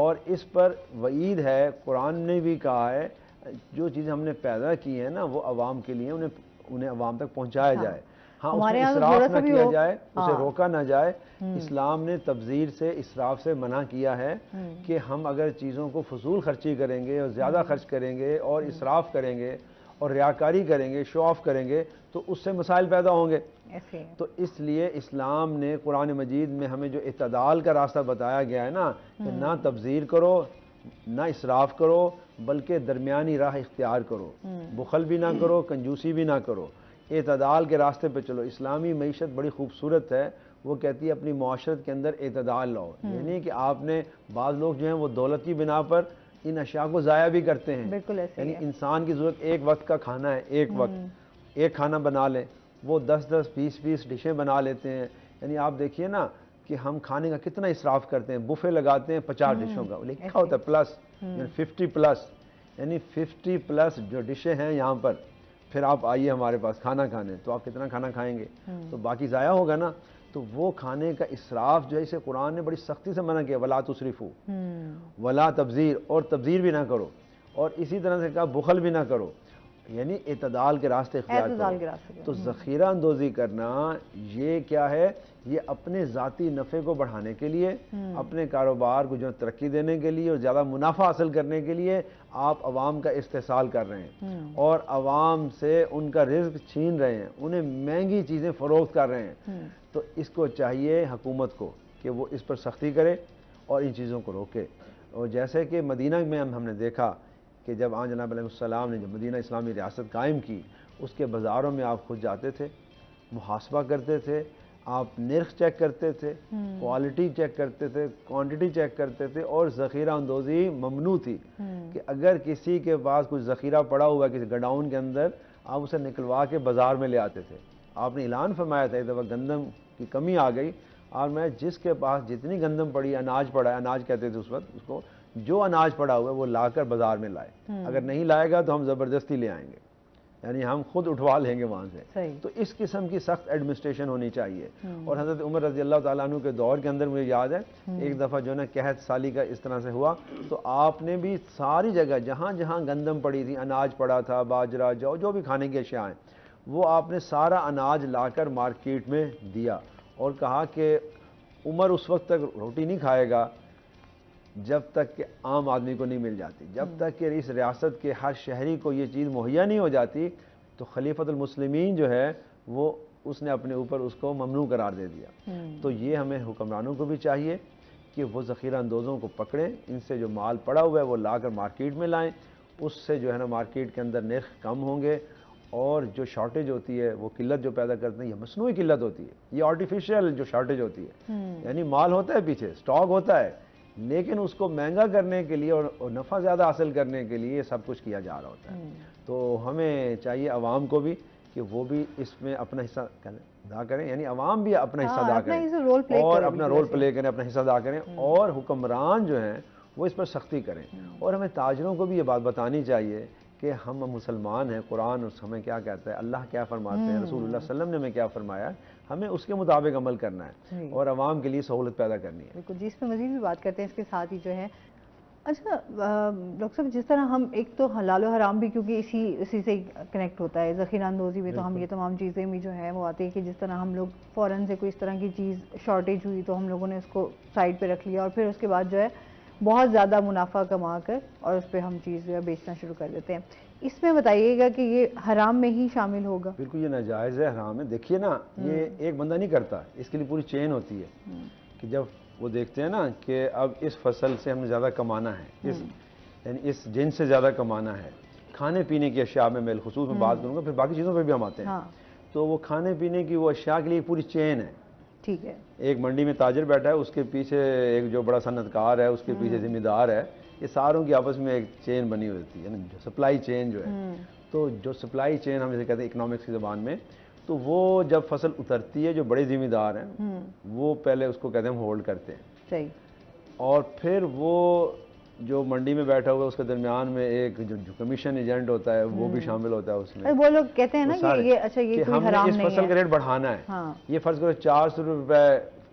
اور اس پر وعید ہے، قرآن نے بھی کہا ہے جو چیزیں ہم نے پیدا کی ہیں نا وہ عوام کے لیے، انہیں عوام تک پہنچایا جائے. ہاں اس میں اسراف نہ کیا جائے، اسے روکا نہ جائے. اسلام نے تبذیر سے، اسراف سے منع کیا ہے کہ ہم اگر چیزوں کو فضول خرچی کریں گے اور زیادہ خرچ کریں گے اور اسراف کریں گے اور ریاکاری کریں گے، شو آف کریں گے تو اس سے مسائل پیدا ہوں گے. تو اس لیے اسلام نے قرآن مجید میں ہمیں جو اعتدال کا راستہ بتایا گیا ہے نا کہ نہ تبذیر کرو نہ اسراف کرو بلکہ درمیانی راہ اختیار کرو، بخل بھی نہ کرو کنجوسی بھی نہ کرو، اعتدال کے راستے پہ چلو. اسلامی معیشت بڑی خوبصورت ہے، وہ کہتی ہے اپنی معاشرت کے اندر اعتدال لاؤ. یعنی کہ آپ نے بعض لوگ جو ہیں وہ دولت کی بنا پر ان اشیاء کو ضائع بھی کرتے ہیں. یعنی انسان کی ضرورت ایک وقت کا کھانا ہے، ایک وقت ایک کھانا بنا لیں، وہ 10-10 20-20 ڈشیں بنا لیتے ہیں. یعنی آپ دیکھیے نا کہ ہم کھانے کا کتنا اسراف کرتے ہیں، بفے لگاتے ہیں 50 ڈشوں کا، لیکن کیا ہوتا ہے پلس 50 پلس، یعنی 50 پلس جو ڈشیں ہیں یہاں پر. پھر آپ آئیے ہمارے پاس کھانا کھانے تو آپ کتنا کھانا کھائیں گے، تو باقی ضائع ہوگا نا. تو وہ کھانے کا اسراف جو ہے اسے قرآن نے بڑی سختی سے منع کیا، ولا تسرفو ولا تبذیر، اور تبذیر بھی نہ کرو، اور اسی طرح سے کہا بخل بھی نہ کرو، یعنی اعتدال کے راستے اختیار کرو. تو ذخیرہ اندوزی کرنا یہ کیا ہے، یہ اپنے ذاتی نفع کو بڑھانے کے لیے، اپنے کاروبار کو جو ترقی دینے کے لیے اور زیادہ منافع حاصل کرنے کے لیے آپ عوام کا استحصال کر رہے ہیں اور عوام سے ان کا رزق چھین رہے ہیں، انہیں مہنگی چیزیں فروخت کر رہے ہیں. تو اس کو چاہیے حکومت کو کہ وہ اس پر سختی کرے اور ان چیزوں کو روکے. اور جیسے کہ مدینہ میں ہم نے دیکھا کہ جب آن جناب علیہ السلام نے جب مدینہ اسلامی ریاست قائم کی، اس کے بازاروں میں آپ خود جاتے تھے، محاسبہ کرتے تھے، آپ نرخ چیک کرتے تھے، کوالٹی چیک کرتے تھے، کوانٹٹی چیک کرتے تھے، اور ذخیرہ اندوزی ممنوع تھی کہ اگر کسی کے پاس کچھ ذخیرہ پڑا ہوا کسی گڈاؤن کے اندر، آپ اسے نکلوا کے بازار میں لے آتے تھے. آپ نے اعلان فرمایا تھا ایک دفعہ گندم کی کمی آ گئی، اور میں جس کے پاس جتنی گندم پڑی، اناج پڑا ہے، اناج کہتے تھے اس وقت اس کو، جو اناج پڑا ہوا ہے وہ لا کر بازار میں لائے. اگر نہیں لائے گا تو ہم زبردستی لے آئیں گے، یعنی ہم خود اٹھوا لیں گے وہاں سے. تو اس قسم کی سخت ایڈمنسٹریشن ہونی چاہیے. اور حضرت عمر رضی اللہ تعالیٰ عنہ کے دور کے اندر مجھے یاد ہے ایک دفعہ جو ہے نا قحط سالی کا اس طرح سے ہوا، تو آپ نے بھی ساری جگہ جہاں جہاں گندم پڑی تھی، اناج پڑا تھا، باجرہ، جو جو بھی کھانے کی اشیاء ہیں، وہ آپ نے سارا اناج لا کر مارکیٹ میں دیا اور کہا کہ عمر اس وقت تک روٹی نہیں کھائے گا جب تک کہ عام آدمی کو نہیں مل جاتی، جب تک کہ اس ریاست کے ہر شہری کو یہ چیز مہیا نہیں ہو جاتی. تو خلیفۃ المسلمین جو ہے وہ اس نے اپنے اوپر اس کو ممنوع قرار دے دیا. تو یہ ہمیں حکمرانوں کو بھی چاہیے کہ وہ ذخیرہ اندوزوں کو پکڑیں، ان سے جو مال پڑا ہوا ہے وہ لا کر مارکیٹ میں لائیں، اس سے جو ہے نا مارکیٹ کے اندر نرخ کم ہوں گے، اور جو شارٹیج ہوتی ہے وہ قلت جو پیدا کرتے ہیں، یہ مصنوعی قلت ہوتی ہے، یہ آرٹیفیشیل جو شارٹیج ہوتی ہے، یعنی مال ہوتا ہے پیچھے سٹاک ہوتا ہے، لیکن اس کو مہنگا کرنے کے لیے اور نفع زیادہ حاصل کرنے کے لیے سب کچھ کیا جا رہا ہوتا ہے. تو ہمیں چاہیے عوام کو بھی کہ وہ بھی اس میں اپنا حصہ ادا کریں، یعنی عوام بھی اپنا حصہ ادا کریں اور اپنا رول پلے کریں، اپنا حصہ ادا کریں، اور حکمران جو ہیں وہ اس پر سختی کریں. اور ہمیں تاجروں کو بھی یہ بات بتانی چاہیے کہ ہم مسلمان ہیں، قرآن ہمیں کیا کہتا ہے، اللہ کیا فرماتے ہیں، رسول اللہ صلی اللہ علیہ وسلم نے ہمیں کیا فرمایا ہے، ہمیں اس کے مطابق عمل کرنا ہے اور عوام کے لیے سہولت پیدا کرنی ہے. بالکل جی، اس پہ مزید بھی بات کرتے ہیں اس کے ساتھ ہی جو ہے. اچھا ڈاکٹر صاحب، جس طرح ہم ایک تو حلال و حرام بھی کیونکہ اسی سے کنیکٹ ہوتا ہے، ذخیرہ اندوزی بھی، تو ہم یہ تمام چیزیں بھی جو ہے وہ آتی ہے کہ جس طرح ہم لوگ فوراً سے کوئی اس طرح کی چیز شارٹیج ہوئی تو ہم لوگوں نے اس کو سائڈ پہ رکھ لیا اور پھر اس کے بعد جو ہے بہت زیادہ منافع کما کر اور اس پہ ہم چیز جو ہے بیچنا شروع کر دیتے ہیں. اس میں بتائیے گا کہ یہ حرام میں ہی شامل ہوگا؟ بالکل یہ ناجائز ہے، حرام ہے. دیکھیے نا، یہ ایک بندہ نہیں کرتا، اس کے لیے پوری چین ہوتی ہے کہ جب وہ دیکھتے ہیں نا کہ اب اس فصل سے ہم نے زیادہ کمانا ہے، یعنی اس جنس سے زیادہ کمانا ہے. کھانے پینے کی اشیاء میں بالخصوص میں بات کروں گا، پھر باقی چیزوں پہ بھی ہم آتے ہیں. تو وہ کھانے پینے کی وہ اشیاء کے لیے پوری چین ہے. ٹھیک ہے، ایک منڈی میں تاجر بیٹھا ہے، اس کے پیچھے ایک جو بڑا صنعت کار ہے، اس کے پیچھے ذمہ دار ہے، یہ ساروں کی آپس میں ایک چین بنی ہوتی ہے، یعنی سپلائی چین جو ہے. تو جو سپلائی چین ہم جیسے کہتے ہیں اکنامکس کی زبان میں، تو وہ جب فصل اترتی ہے، جو بڑے ذمہ دار ہیں وہ پہلے اس کو کہتے ہیں ہم ہولڈ کرتے ہیں. صحیح. اور پھر وہ جو منڈی میں بیٹھا ہوا ہے اس کے درمیان میں ایک جو کمیشن ایجنٹ ہوتا ہے وہ بھی شامل ہوتا ہے اس میں. وہ لوگ کہتے ہیں نا کہ یہ اچھا یہ کوئی حرام نہیں ہے، اس فصل کا ریٹ بڑھانا ہے، یہ فرض کرو 400 روپے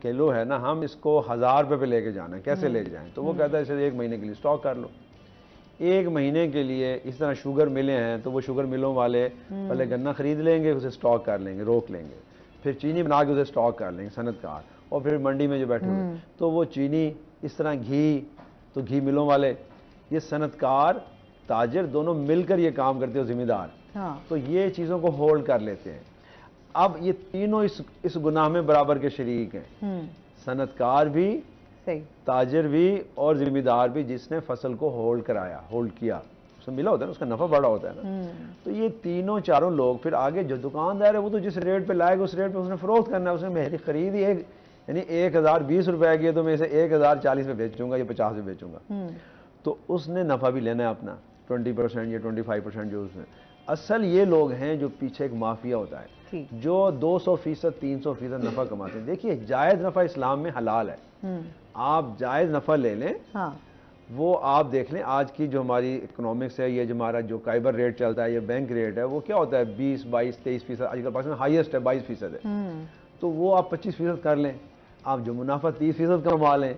کلو ہے نا, ہم اس کو 1000 روپے پہ لے کے جانا ہے, کیسے لے کے جائیں؟ تو وہ کہتا ہے اسے 1 مہینے کے لیے اسٹاک کر لو. 1 مہینے کے لیے اس طرح شوگر ملیں ہیں تو وہ شوگر ملوں والے پہلے گنا خرید لیں گے, اسے اسٹاک کر لیں گے, روک لیں گے, پھر چینی بنا کے اسے اسٹاک کر لیں گے صنعت کار, اور پھر منڈی میں جو بیٹھے ہوئے تو وہ چینی, اس طرح گھی, تو گھی ملوں والے, یہ صنعت کار تاجر دونوں مل کر یہ کام کرتے ہو, ذمہ دار, تو یہ چیزوں کو ہولڈ کر لیتے ہیں. اب یہ تینوں اس گناہ میں برابر کے شریک ہیں, صنعت کار بھی, تاجر بھی, اور ذمہ دار بھی, جس نے فصل کو ہولڈ کیا, اس میں ملا ہوتا ہے نا, اس کا نفع بڑا ہوتا ہے نا. تو یہ تینوں چاروں لوگ, پھر آگے جو دکاندار ہے وہ تو جس ریٹ پہ لائے گا اس ریٹ پہ اس نے فروخت کرنا ہے. اس نے میری خرید ہی یعنی 1020 روپے کی ہے تو میں اسے 1040 پہ بیچوں گا یا 50 پہ بیچوں گا, تو اس نے نفع بھی لینا ہے اپنا 20% یا 25% جو اس میں. اصل یہ لوگ ہیں جو پیچھے ایک مافیا ہوتا ہے جو 200%, 300% نفع کماتے ہیں. دیکھیے جائز نفع اسلام میں حلال ہے, آپ جائز نفع لے لیں. وہ آپ دیکھ لیں آج کی جو ہماری اکنامکس ہے, یہ جو ہمارا جو کائبر ریٹ چلتا ہے, یہ بینک ریٹ ہے, وہ کیا ہوتا ہے 20, 22, 23%, آج کل پاکستان ہائیسٹ ہے 22% ہے. تو وہ آپ 25% کر لیں, آپ جو منافع 30% کما لیں,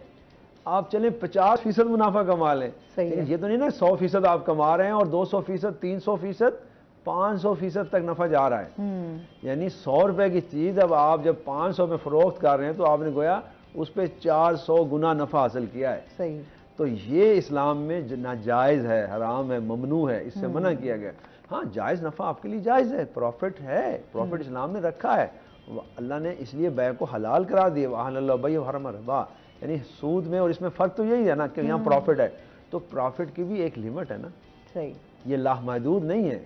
آپ چلیں 50% منافع کما لیں. یہ تو نہیں نا 100% آپ کما رہے ہیں اور 200%, 300%, 500% تک نفع جا رہا ہے. یعنی 100 روپے کی چیز اب آپ جب 500 میں فروخت کر رہے ہیں تو آپ نے گویا اس پہ 400 گنا نفع حاصل کیا ہے. تو یہ اسلام میں ناجائز ہے, حرام ہے, ممنوع ہے, اس سے منع کیا گیا. ہاں جائز نفع آپ کے لیے جائز ہے, پروفٹ ہے, پروفٹ اسلام نے رکھا ہے. اللہ نے اس لیے بیع کو حلال کرا دیا, وَأَحَلَّ اللَّهُ الْبَيْعَ وَحَرَّمَ الرِّبَا. یعنی سود میں اور اس میں فرق تو یہی ہے نا کہ یہاں پروفٹ ہے, تو پروفٹ کی بھی ایک لیمٹ ہے نا. یہ لامحدود نہیں ہے,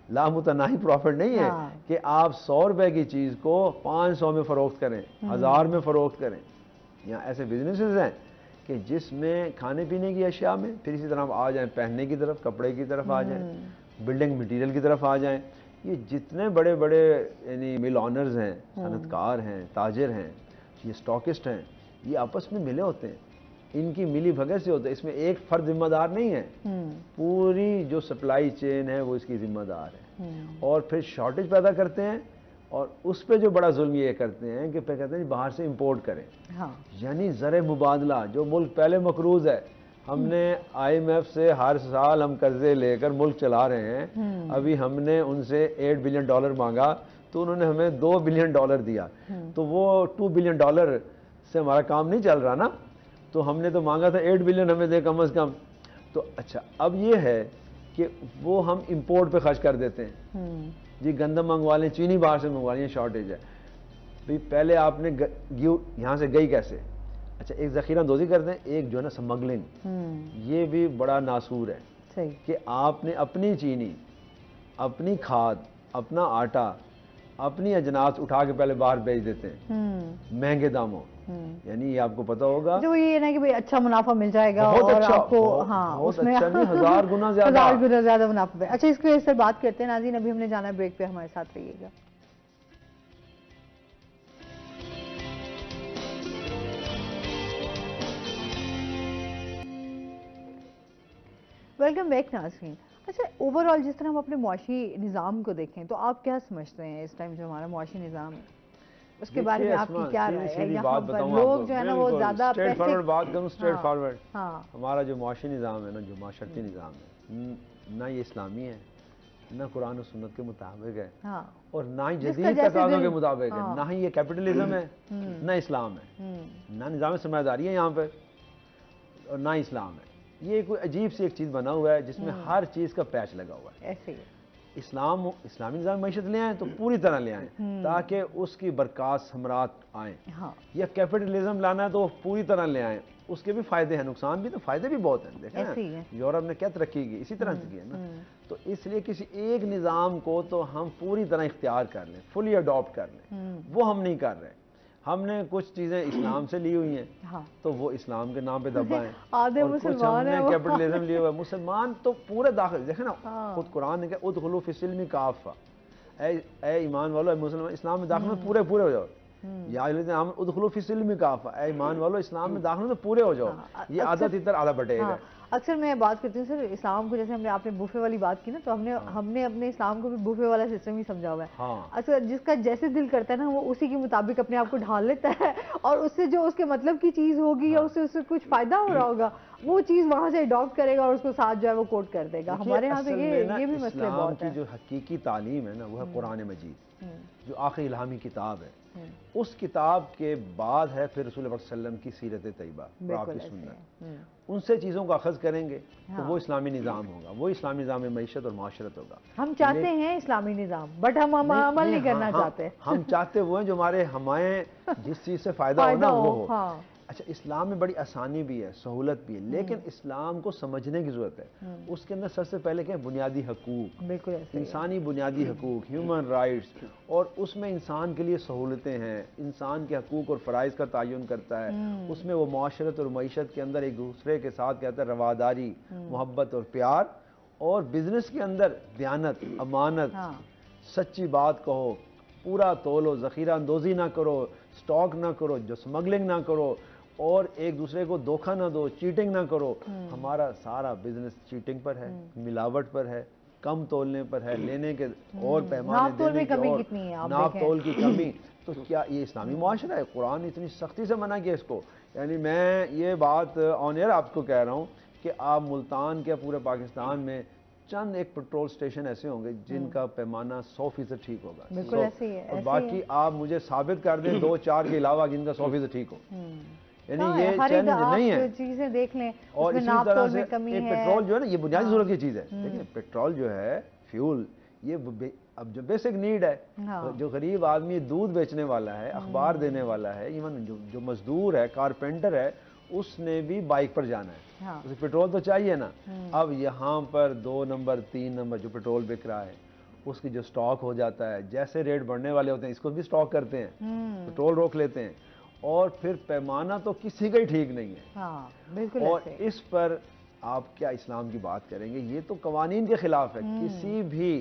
لامتناہی پروفٹ نہیں ہے کہ آپ 100 روپے کی چیز کو 500 میں فروخت کریں, 1000 میں فروخت کریں. یہاں ایسے بزنسز ہیں کہ جس میں کھانے پینے کی اشیاء میں, پھر اسی طرح آ جائیں پہننے کی طرف, کپڑے کی طرف آ جائیں, بلڈنگ مٹیریل کی طرف آ جائیں. یہ جتنے بڑے بڑے یعنی مل آنرز ہیں, صنعت کار ہیں, تاجر ہیں, یہ اسٹاکسٹ ہیں, یہ آپس میں ملے ہوتے ہیں, ان کی ملی بھگت سے ہوتا ہے. اس میں ایک فرد ذمہ دار نہیں ہے, پوری جو سپلائی چین ہے وہ اس کی ذمہ دار ہے. اور پھر شارٹیج پیدا کرتے ہیں, اور اس پہ جو بڑا ظلم یہ کرتے ہیں کہ کہتے ہیں باہر سے امپورٹ کریں. یعنی زر مبادلہ جو ملک پہلے مقروض ہے, ہم نے IMF سے ہر سال ہم قرضے لے کر ملک چلا رہے ہیں. ابھی ہم نے ان سے $8 بلین مانگا تو انہوں نے ہمیں $2 بلین دیا, تو وہ $2 بلین سے ہمارا کام نہیں چل رہا نا. تو ہم نے تو مانگا تھا 8 بلین ہمیں دے کم از کم. تو اچھا اب یہ ہے کہ وہ ہم امپورٹ پہ خرچ کر دیتے ہیں. جی گندم منگوا لیں, چینی باہر سے منگوا لیں, شارٹیج ہے. پہلے آپ نے یہاں سے گئی کیسے؟ اچھا ایک ذخیرہ اندوزی کرتے ہیں, ایک جو ہے نا سمگلنگ, یہ بھی بڑا ناسور ہے کہ آپ نے اپنی چینی, اپنی کھاد, اپنا آٹا, اپنی اجناس اٹھا کے پہلے باہر بیچ دیتے ہیں مہنگے داموں. یعنی یہ آپ کو پتا ہوگا جو یہ ہے نا کہ بھئی اچھا منافع مل جائے گا, بہت اور اچھا, آپ کو بہت اچھا نہیں, 1000 گنا زیادہ, 1000 گنا زیادہ منافع. اچھا اس کے اس سے بات کرتے ہیں ناظرین, ابھی ہم نے جانا ہے بریک پہ, ہمارے ساتھ رہیے گا. ویلکم بیک ناظرین. اچھا اوور آل جس طرح ہم اپنے معاشی نظام کو دیکھیں تو آپ کیا سمجھتے ہیں اس ٹائم جو ہمارا معاشی نظام ہے اس کے بارے میں آپ کی کیا رائے ہے؟ یہاں پر لوگ جو ہے نا وہ زیادہ اسٹریٹ فارورڈ بات کروں, اسٹریٹ فارورڈ, ہمارا جو معاشی نظام ہے نا, جو معاشرتی نظام ہے, نہ یہ اسلامی ہے, نہ قرآن و سنت کے مطابق ہے, اور نہ ہی جدید تقاضوں کے مطابق ہے, نہ ہی یہ کیپٹلزم ہے, نہ اسلام ہے, نہ نظام سرمایہ داری ہے یہاں پہ, اور نہ اسلام ہے. یہ کوئی عجیب سی ایک چیز بنا ہوا ہے جس میں ہر چیز کا پیچ لگا ہوا ہے. ایسے ہی اسلامی نظام معیشت لے آئیں تو پوری طرح لے آئیں تاکہ اس کی برکات ثمرات آئیں, یا کیپٹلزم لانا ہے تو پوری طرح لے آئیں. اس کے بھی فائدے ہیں, نقصان بھی, تو فائدے بھی بہت ہیں. دیکھیں نا یورپ نے کیا ترقی کی, اسی طرح سے کی ہے نا. تو اس لیے کسی ایک نظام کو تو ہم پوری طرح اختیار کر لیں, فلی اڈاپٹ کر لیں, وہ ہم نہیں کر رہے. ہم نے کچھ چیزیں اسلام سے لی ہوئی ہیں تو وہ اسلام کے نام پہ دبا ہیں, اور کچھ ہم نے کیپٹلزم لیے ہوئے. مسلمان تو پورے داخل, دیکھیں نا خود قرآن نے کہا ادخلوا فی السلم کافہ, اے ایمان والو, اے مسلمان اسلام میں داخل میں پورے پورے ہو جاؤ. یا ادخلوا فی السلم کافہ, اے ایمان والو اسلام میں داخل میں پورے ہو جاؤ. یہ آدھا تیتر آدھا بٹے گا. اکثر میں بات کرتی ہوں سر اسلام کو، جیسے آپ نے بوفے والی بات کی نا، تو ہم نے اپنے اسلام کو بھی بوفے والا سسٹم ہی سمجھا ہوا ہے. اچھا جس کا جیسے دل کرتا ہے نا وہ اسی کے مطابق اپنے آپ کو ڈھال لیتا ہے، اور اس سے جو اس کے مطلب کی چیز ہوگی یا اس سے کچھ فائدہ ہو رہا ہوگا وہ چیز وہاں سے اڈاپٹ کرے گا اور اس کو ساتھ جو ہے وہ کوٹ کر دے گا. ہمارے یہاں تو یہ بھی مسئلے بہت ہیں. جو حقیقی تعلیم ہے نا وہ ہے قرآن مجید، جو آخری الہامی کتاب ہے. اس کتاب کے بعد ہے پھر رسول اللہ صلی اللہ علیہ وسلم کی سیرت طیبہ اور آپ کی سنت. ان سے چیزوں کا اخذ کریں گے تو وہ اسلامی نظام ہوگا، وہ اسلامی نظام معیشت اور معاشرت ہوگا. ہم چاہتے ہیں اسلامی نظام، بٹ ہم عمل نہیں کرنا چاہتے. ہم چاہتے وہ ہیں جو ہمیں جس چیز سے فائدہ ہونا وہ ہو. اچھا اسلام میں بڑی آسانی بھی ہے، سہولت بھی ہے، لیکن اسلام کو سمجھنے کی ضرورت ہے. اس کے اندر سب سے پہلے کیا ہے؟ بنیادی حقوق، انسانی بنیادی حقوق، ہیومن رائٹس، اور اس میں انسان کے لیے سہولتیں ہیں. انسان کے حقوق اور فرائض کا تعین کرتا ہے. اس میں وہ معاشرت اور معیشت کے اندر ایک دوسرے کے ساتھ کہتا ہے رواداری، محبت اور پیار. اور بزنس کے اندر دیانت، امانت، سچی بات کہو، پورا تولو، ذخیرہ اندوزی نہ کرو، سٹاک نہ کرو، جو سمگلنگ نہ کرو، اور ایک دوسرے کو دھوکہ نہ دو، چیٹنگ نہ کرو. ہمارا سارا بزنس چیٹنگ پر ہے، ملاوٹ پر ہے، کم تولنے پر ہے، لینے کے اور پیمانے دینے کے اور ناپ تول کی کمی. تو کیا یہ اسلامی معاشرہ ہے؟ قرآن اتنی سختی سے منع کیا اس کو. یعنی میں یہ بات آن ایئر آپ کو کہہ رہا ہوں کہ آپ ملتان کے پورے پاکستان میں چند ایک پیٹرول سٹیشن ایسے ہوں گے جن کا پیمانہ 100% ٹھیک ہوگا. بالکل ایسے ہی ہے. اور باقی آپ مجھے ثابت کر دیں 2-4 کے علاوہ جن کا 100% ٹھیک ہو. یعنی یہ چیلنج نہیں ہے. چیزیں دیکھ لیں، اور اسی طرح سے پیٹرول جو ہے نا یہ بنیادی ضرورت کی چیز ہے. دیکھیں پیٹرول جو ہے، فیول، یہ اب جو بیسک نیڈ ہے. جو غریب آدمی دودھ بیچنے والا ہے، اخبار دینے والا ہے، ایون جو مزدور ہے، کارپینٹر ہے، اس نے بھی بائک پر جانا ہے، اسے پیٹرول تو چاہیے نا. اب یہاں پر 2 نمبر 3 نمبر جو پیٹرول بک رہا ہے اس کی جو سٹاک ہو جاتا ہے، جیسے ریٹ بڑھنے والے ہوتے ہیں اس کو بھی سٹاک کرتے ہیں، پیٹرول روک لیتے ہیں. اور پھر پیمانہ تو کسی کا ہی ٹھیک نہیں ہے. اور اس پر آپ کیا اسلام کی بات کریں گے؟ یہ تو قوانین کے خلاف ہے. کسی بھی،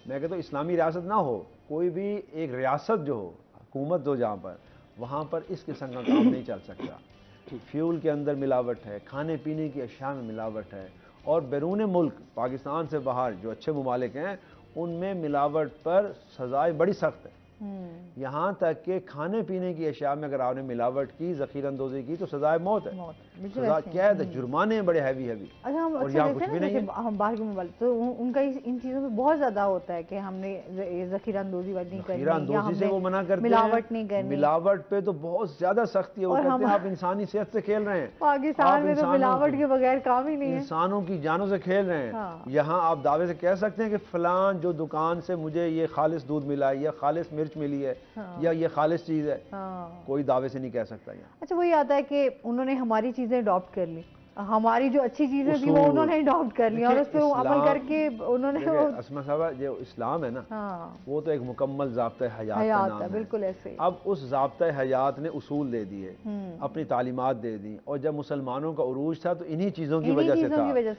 میں کہتا ہوں اسلامی ریاست نہ ہو، کوئی بھی ایک ریاست جو ہو، حکومت جو جہاں پر، وہاں پر اس قسم کا کام نہیں چل سکتا. فیول کے اندر ملاوٹ ہے، کھانے پینے کی اشیاء میں ملاوٹ ہے، اور بیرون ملک پاکستان سے باہر جو اچھے ممالک ہیں ان میں ملاوٹ پر سزائیں بڑی سخت ہے. یہاں تک کہ کھانے پینے کی اشیاء میں اگر آپ نے ملاوٹ کی، ذخیرہ اندوزی کی تو سزائے موت ہے. سزا قید ہے، جرمانے ہیں بڑے ہیوی. اور یہاں کچھ بھی نہیں ہے. ہم باہر کے ممالک تو ان کا ان چیزوں میں بہت زیادہ ہوتا ہے کہ ہم نے ذخیرہ اندوزی نہیں کرنی، ذخیرہ اندوزی سے وہ منع کرتے ہیں، ملاوٹ نہیں کرنی. ملاوٹ پہ تو بہت زیادہ سختی ہے. وہ کہتے ہیں آپ انسانی صحت سے کھیل رہے ہیں. پاکستان میں تو ملاوٹ کے بغیر کام ہی نہیں ہے. انسانوں کی جانوں سے کھیل رہے ہیں. یہاں آپ دعوے سے کہہ سکتے ہیں کہ فلاں جو دکان سے مجھے یہ خالص دودھ ملا ہے یا خالص مرچ ملی ہے یا یہ خالص چیز ہے، کوئی دعوے سے نہیں کہہ سکتا. اچھا وہی آتا ہے کہ انہوں نے ہماری چیزیں اڈاپٹ کر لی، ہماری جو اچھی چیزیں تھی وہ انہوں نے اڈاپٹ کر لی اور اس پہ عمل کر کے انہوں نے. اسما صاحبہ جو اسلام ہے نا وہ تو ایک مکمل ضابطۂ حیات کا نام ہے. بالکل ایسے. اب اس ضابطۂ حیات نے اصول دے دیے، اپنی تعلیمات دے دی. اور جب مسلمانوں کا عروج تھا تو انہی چیزوں کی وجہ سے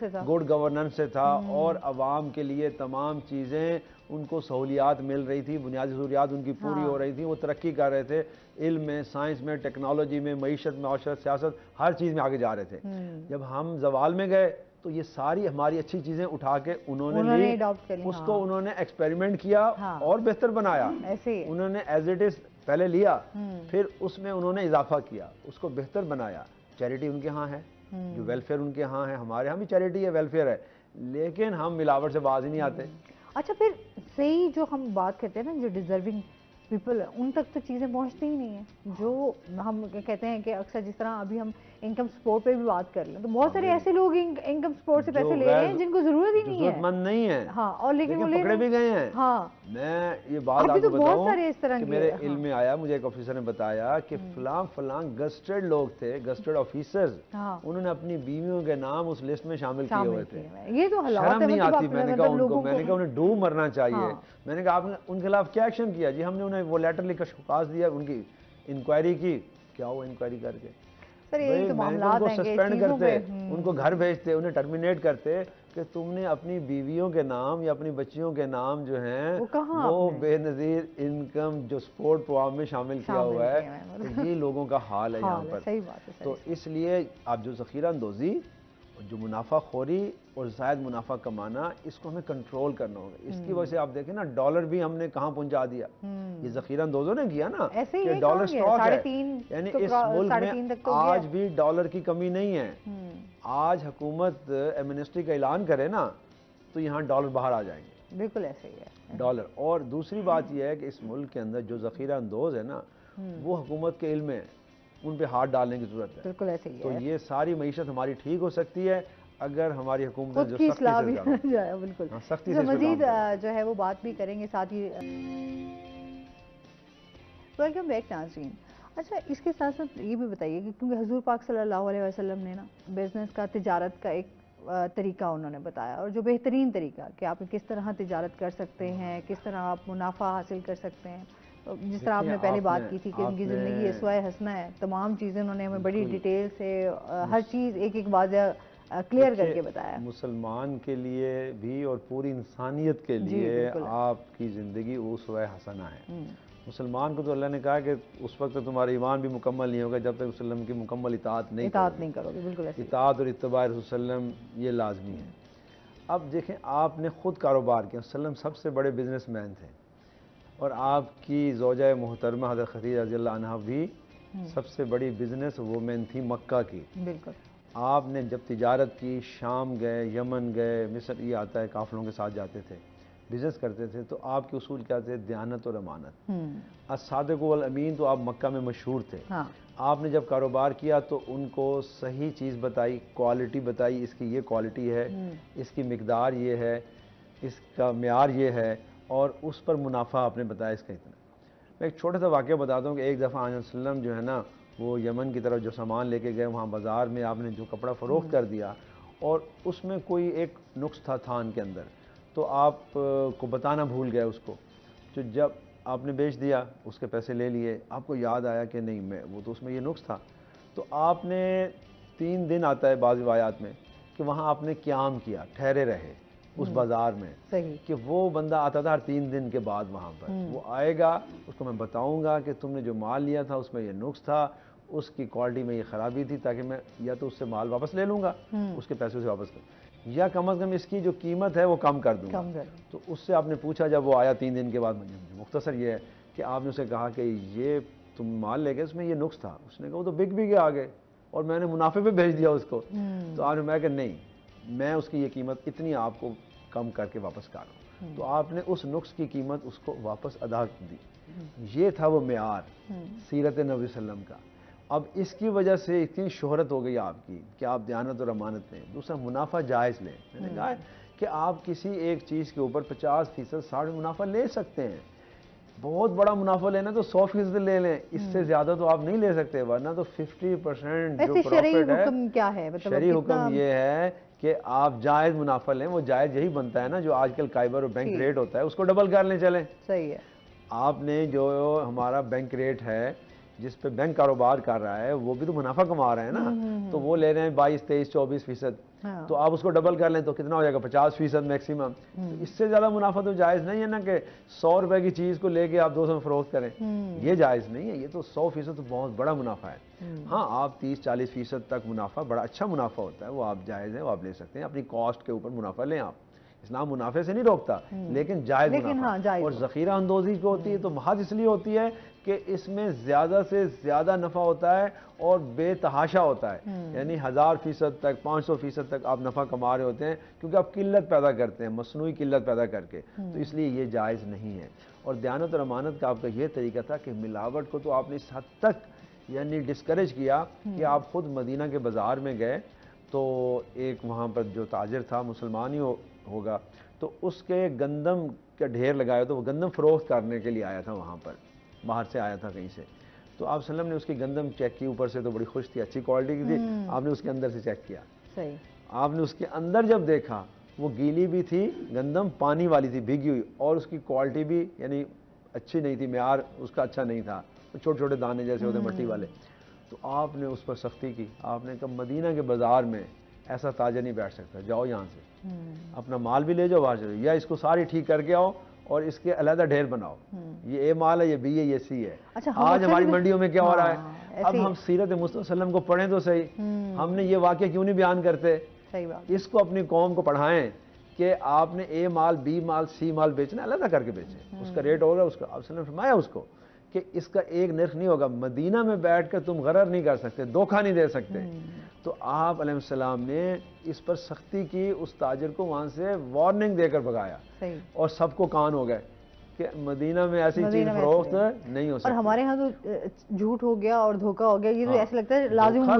تھا، گڈ گورننس سے تھا، اور عوام کے لیے تمام چیزیں ان کو سہولیات مل رہی تھی، بنیادی ضروریات ان کی پوری ہو رہی تھی. وہ ترقی کر رہے تھے، علم میں، سائنس میں، ٹیکنالوجی میں، معیشت، معاشرت، سیاست، ہر چیز میں آگے جا رہے تھے. جب ہم زوال میں گئے تو یہ ساری ہماری اچھی چیزیں اٹھا کے انہوں نے لی، اس کو انہوں نے ایکسپیریمنٹ کیا اور بہتر بنایا. انہوں نے ایز اٹ از پہلے لیا، پھر اس میں انہوں نے اضافہ کیا، اس کو بہتر بنایا. چیریٹی ان کے ہاں ہے، جو ویلفیئر ان کے ہاں ہے، ہمارے ہاں بھی چیریٹی ہے، ویلفیئر ہے، لیکن ہم ملاوٹ سے باز ہی نہیں آتے. اچھا پھر صحیح جو ہم بات کرتے ہیں نا جو ڈیزرونگ پیپل ان تک تو چیزیں پہنچتی ہی نہیں ہیں. جو ہم کہتے ہیں کہ اکثر جس طرح ابھی ہم انکم سپورٹ پہ بھی بات کر لیں تو بہت سارے ایسے لوگ انکم سپورٹ سے پیسے لے رہے ہیں جن کو ضرورت ہی نہیں ہے، ضرورت مند نہیں ہے. ہاں اور لیکن وہ پکڑے بھی گئے ہیں. میں یہ بات آپ کو بتاؤں کہ میرے علم میں آیا، مجھے ایک آفیسر نے بتایا کہ فلاں گسٹڈ لوگ تھے، گسٹڈ آفیسرز، انہوں نے اپنی بیویوں کے نام اس لسٹ میں شامل کیے ہوئے تھے. یہ تو شرم نہیں آتی. میں نے کہا ان کو، میں نے کہا انہیں ڈوب مرنا چاہیے. میں نے کہا آپ نے ان کے خلاف کیا ایکشن کیا؟ جی ہم نے انہیں وہ لیٹر لکھ کر شکاس دیا، ان کی انکوائری کی. کیا ہوا انکوائری کر کے؟ ان کو سسپینڈ کرتے، ان کو گھر بھیجتے، انہیں ٹرمینیٹ کرتے کہ تم نے اپنی بیویوں کے نام یا اپنی بچیوں کے نام جو ہیں وہ بے نظیر انکم جو سپورٹ پروگرام میں شامل کیا ہوا ہے. یہ لوگوں کا حال ہے یہاں پر. تو اس لیے آپ جو ذخیرہ اندوزی جو منافع خوری اور زائد منافع کمانا، اس کو ہمیں کنٹرول کرنا ہوگا. اس کی وجہ سے آپ دیکھیں نا ڈالر بھی ہم نے کہاں پہنچا دیا. یہ ذخیرہ اندوزوں نے کیا نا کہ ڈالر سٹاک ہے، یعنی اس ملک میں آج بھی ڈالر کی کمی نہیں ہے. آج حکومت ایمنسٹی کا اعلان کرے نا تو یہاں ڈالر باہر آ جائیں گے. بالکل ایسے ہی ہے ڈالر. اور دوسری بات یہ ہے کہ اس ملک کے اندر جو ذخیرہ اندوز ہے نا وہ حکومت کے علم میں ان پہ ہاتھ ڈالنے کی ضرورت ہے. بالکل ایسے ہی ہے. تو یہ ساری معیشت ہماری ٹھیک ہو سکتی ہے اگر ہماری حکومت جو اصلاح بھی ہو جائے. بالکل سختی سے مزید جو ہے وہ بات بھی کریں گے ساتھ ہی. ویلکم بیک ناظرین. اچھا اس کے ساتھ ساتھ یہ بھی بتائیے کہ کیونکہ حضور پاک صلی اللہ علیہ وسلم نے نا بزنس کا، تجارت کا ایک طریقہ انہوں نے بتایا، اور جو بہترین طریقہ کہ آپ کس طرح تجارت کر سکتے ہیں، کس طرح آپ منافع حاصل کر سکتے ہیں. جس طرح آپ نے پہلے بات کی تھی کہ ان کی زندگی اسوہ حسنہ ہے، تمام چیزیں انہوں نے ہمیں بڑی ڈیٹیل سے ہر چیز ایک ایک واضح کلیئر کر کے بتایا. مسلمان کے لیے بھی اور پوری انسانیت کے لیے آپ کی زندگی اسوہ حسنہ ہے. مسلمان کو تو اللہ نے کہا کہ اس وقت تمہارا ایمان بھی مکمل نہیں ہوگا جب تک وسلم کی مکمل اطاعت نہیں کرو گے. بالکل اطاعت اور اتباع رسول وسلم یہ لازمی ہے. اب دیکھیں آپ نے خود کاروبار کیا، وسلم سب سے بڑے بزنس مین تھے، اور آپ کی زوجہ محترمہ حضرت خدیجہ رضی اللہ عنہا بھی سب سے بڑی بزنس وومن تھی مکہ کی. بالکل. آپ نے جب تجارت کی، شام گئے، یمن گئے، مصر، یہ آتا ہے قافلوں کے ساتھ جاتے تھے، بزنس کرتے تھے، تو آپ کے اصول کیا تھے؟ دیانت اور امانت. الصادق والامین تو آپ مکہ میں مشہور تھے. آپ نے جب کاروبار کیا تو ان کو صحیح چیز بتائی، کوالٹی بتائی، اس کی یہ کوالٹی ہے، اس کی مقدار یہ ہے، اس کا معیار یہ ہے، اور اس پر منافع آپ نے بتایا اس کا اتنا. میں ایک چھوٹا سا واقعہ بتاتا ہوں کہ ایک دفعہ آج وسلم جو ہے نا وہ یمن کی طرف جو سامان لے کے گئے، وہاں بازار میں آپ نے جو کپڑا فروخت کر دیا اور اس میں کوئی ایک نقص تھا تھان کے اندر، تو آپ کو بتانا بھول گئے اس کو. تو جب آپ نے بیچ دیا، اس کے پیسے لے لیے، آپ کو یاد آیا کہ نہیں وہ تو اس میں یہ نقص تھا، تو آپ نے 3 دن آتا ہے بعض روایات میں کہ وہاں آپ نے قیام کیا، ٹھہرے رہے اس بازار میں. کہ وہ بندہ آتا تھا ہر 3 دن کے بعد وہاں پر، وہ آئے گا، اس کو میں بتاؤں گا کہ تم نے جو مال لیا تھا اس میں یہ نقص تھا، اس کی کوالٹی میں یہ خرابی تھی، تاکہ میں یا تو اس سے مال واپس لے لوں گا، اس کے پیسے اسے واپس کروں، یا کم از کم اس کی جو قیمت ہے وہ کم کر دوں گا. تو اس سے آپ نے پوچھا جب وہ آیا 3 دن کے بعد، مختصر یہ ہے کہ آپ نے اسے کہا کہ یہ تم مال لے گئے اس میں یہ نقص تھا. اس نے کہا وہ تو بک بھی گیا آگے اور میں نے منافع پہ بھیج دیا اس کو. تو آپ نے کہا کہ نہیں، میں اس کی یہ قیمت اتنی آپ کو کم کر کے واپس کر رہا ہوں. تو آپ نے اس نقص کی قیمت اس کو واپس ادا دی. یہ تھا وہ معیار سیرت نبی صلی اللہ علیہ وسلم کا. اب اس کی وجہ سے اتنی شہرت ہو گئی آپ کی کہ آپ دیانت اور امانت لیں. دوسرا منافع جائز لیں. میں نے کہا کہ آپ کسی ایک چیز کے اوپر 50%، 60% منافع لے سکتے ہیں. بہت بڑا منافع لینا تو 100% لے لیں، اس سے زیادہ تو آپ نہیں لے سکتے، ورنہ تو 50% جو پروفٹ ہے. شرعی حکم یہ ہے کہ آپ جائز منافع لیں. وہ جائز یہی بنتا ہے نا جو آج کل قائبر اور بینک ریٹ ہوتا ہے، اس کو ڈبل کر لیں. چلیں صحیح ہے. آپ نے جو ہمارا بینک ریٹ ہے جس پہ بینک کاروبار کر رہا ہے وہ بھی تو منافع کما رہے ہیں نا، تو وہ لے رہے ہیں 22، 23، 24%. تو آپ اس کو ڈبل کر لیں تو کتنا ہو جائے گا؟ 50% میکسیمم. تو اس سے زیادہ منافع تو جائز نہیں ہے نا کہ 100 روپے کی چیز کو لے کے آپ 200 میں فروخت کریں. یہ جائز نہیں ہے. یہ تو 100% تو بہت بڑا منافع ہے. ہاں آپ 30-40% تک منافع بڑا اچھا منافع ہوتا ہے، وہ آپ جائز ہے، وہ آپ لے سکتے ہیں. اپنی کاسٹ کے اوپر منافع لیں. آپ اسلام منافع سے نہیں روکتا، لیکن جائز منافع. اور ذخیرہ اندوزی جو ہوتی ہے تو محض اس لیے ہوتی ہے کہ اس میں زیادہ سے زیادہ نفع ہوتا ہے اور بے تحاشا ہوتا ہے. یعنی 1000% تک، 500% تک آپ نفع کما رہے ہوتے ہیں، کیونکہ آپ قلت پیدا کرتے ہیں، مصنوعی قلت پیدا کر کے. تو اس لیے یہ جائز نہیں ہے. اور دیانت اور امانت کا آپ کا یہ طریقہ تھا کہ ملاوٹ کو تو آپ نے اس حد تک یعنی ڈسکریج کیا کہ آپ خود مدینہ کے بازار میں گئے تو ایک وہاں پر جو تاجر تھا مسلمان ہی ہوگا، تو اس کے گندم کا ڈھیر لگایا، تو وہ گندم فروخت کرنے کے لیے آیا تھا، وہاں پر باہر سے آیا تھا کہیں سے. تو آپ صلی اللہ علیہ وسلم نے اس کی گندم چیک کی، اوپر سے تو بڑی خوش تھی، اچھی کوالٹی کی تھی. آپ نے اس کے اندر سے چیک کیا. صحیح. آپ نے اس کے اندر جب دیکھا وہ گیلی بھی تھی گندم، پانی والی تھی، بھیگی ہوئی، اور اس کی کوالٹی بھی یعنی اچھی نہیں تھی، معیار اس کا اچھا نہیں تھا، چھوٹے چھوٹے دانے جیسے ہوتے مٹی والے. تو آپ نے اس پر سختی کی. آپ نے کہا مدینہ کے بازار میں ایسا تاجر نہیں بیٹھ سکتا، جاؤ یہاں سے، اپنا مال بھی لے جاؤ باہر سے، یا اس کو ساری ٹھیک کر کے آؤ اور اس کے علیحدہ ڈھیر بناؤ. یہ اے مال ہے، یہ بی ہے، یہ سی ہے. آج ہماری منڈیوں میں کیا ہو رہا ہے؟ اب ہم سیرت مصطفیٰ صلی اللہ علیہ وسلم کو پڑھیں تو صحیح. ہم نے یہ واقعہ کیوں نہیں بیان کرتے صحیح بات. اس کو اپنی قوم کو پڑھائیں کہ آپ نے اے مال بی مال سی مال بیچنا علیحدہ کر کے بیچیں, اس کا ریٹ ہوگا, اس کا آپ نے فرمایا اس کو کہ اس کا ایک نرخ نہیں ہوگا. مدینہ میں بیٹھ کر تم غرر نہیں کر سکتے, دھوکہ نہیں دے سکتے. تو آپ علیہ السلام نے اس پر سختی کی, اس تاجر کو وہاں سے وارننگ دے کر بھگایا, اور سب کو کان ہو گئے کہ مدینہ میں ایسی چیز فروخت نہیں ہو سکتی. اور ہمارے ہاں تو جھوٹ ہو گیا اور دھوکہ ہو گیا, یہ تو ایسا لگتا ہے لازم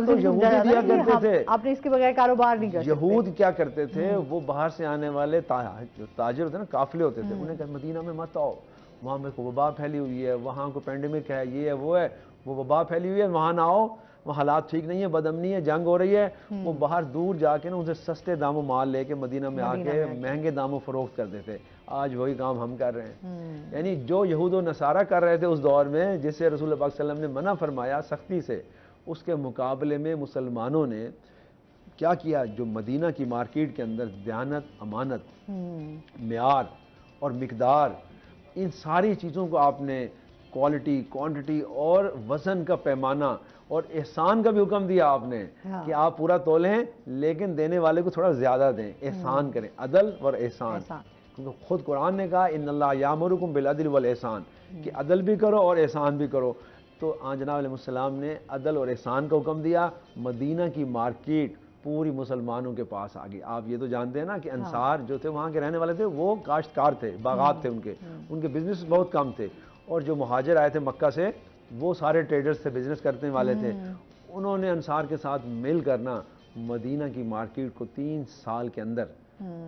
آپ نے اس کے بغیر کاروبار نہیں کر سکتے. یہود کیا کرتے تھے, وہ باہر سے آنے والے تاجر ہوتے نا, قافلے ہوتے تھے, انہیں کہا مدینہ میں مت آؤ, وہاں میں کو وبا پھیلی ہوئی ہے, وہاں کو پینڈیمک ہے, یہ ہے وہ ہے, وہ وبا پھیلی ہوئی ہے, وہاں نہ آؤ, وہ حالات ٹھیک نہیں ہے, بد امنی ہے, جنگ ہو رہی ہے. وہ باہر دور جا کے نا ان سے سستے داموں مال لے کے مدینہ میں آ کے مہنگے داموں فروخت کرتے تھے. آج وہی کام ہم کر رہے ہیں. یعنی جو یہود و نصارہ کر رہے تھے اس دور میں, جس سے رسول اللہ پاک صلی اللہ علیہ وسلم نے منع فرمایا سختی سے, اس کے مقابلے میں مسلمانوں نے کیا کیا, جو مدینہ کی مارکیٹ کے اندر دیانت, امانت, معیار اور مقدار, ان ساری چیزوں کو آپ نے کوالٹی, کوانٹٹی اور وزن کا پیمانہ اور احسان کا بھی حکم دیا آپ نے کہ آپ پورا تولیں لیکن دینے والے کو تھوڑا زیادہ دیں, احسان کریں, عدل اور احسان. کیونکہ خود قرآن نے کہا ان اللہ یامرکم بالعدل والاحسان, کہ عدل بھی کرو اور احسان بھی کرو. تو جناب علیہ السلام نے عدل اور احسان کا حکم دیا. مدینہ کی مارکیٹ پوری مسلمانوں کے پاس آ گئی. آپ یہ تو جانتے ہیں نا کہ انصار جو تھے وہاں کے رہنے والے تھے, وہ کاشتکار تھے, باغات تھے ان کے بزنس بہت کم تھے. اور جو مہاجر آئے تھے مکہ سے, وہ سارے ٹریڈرز تھے, بزنس کرنے والے تھے. انہوں نے انصار کے ساتھ مل کرنا مدینہ کی مارکیٹ کو 3 سال کے اندر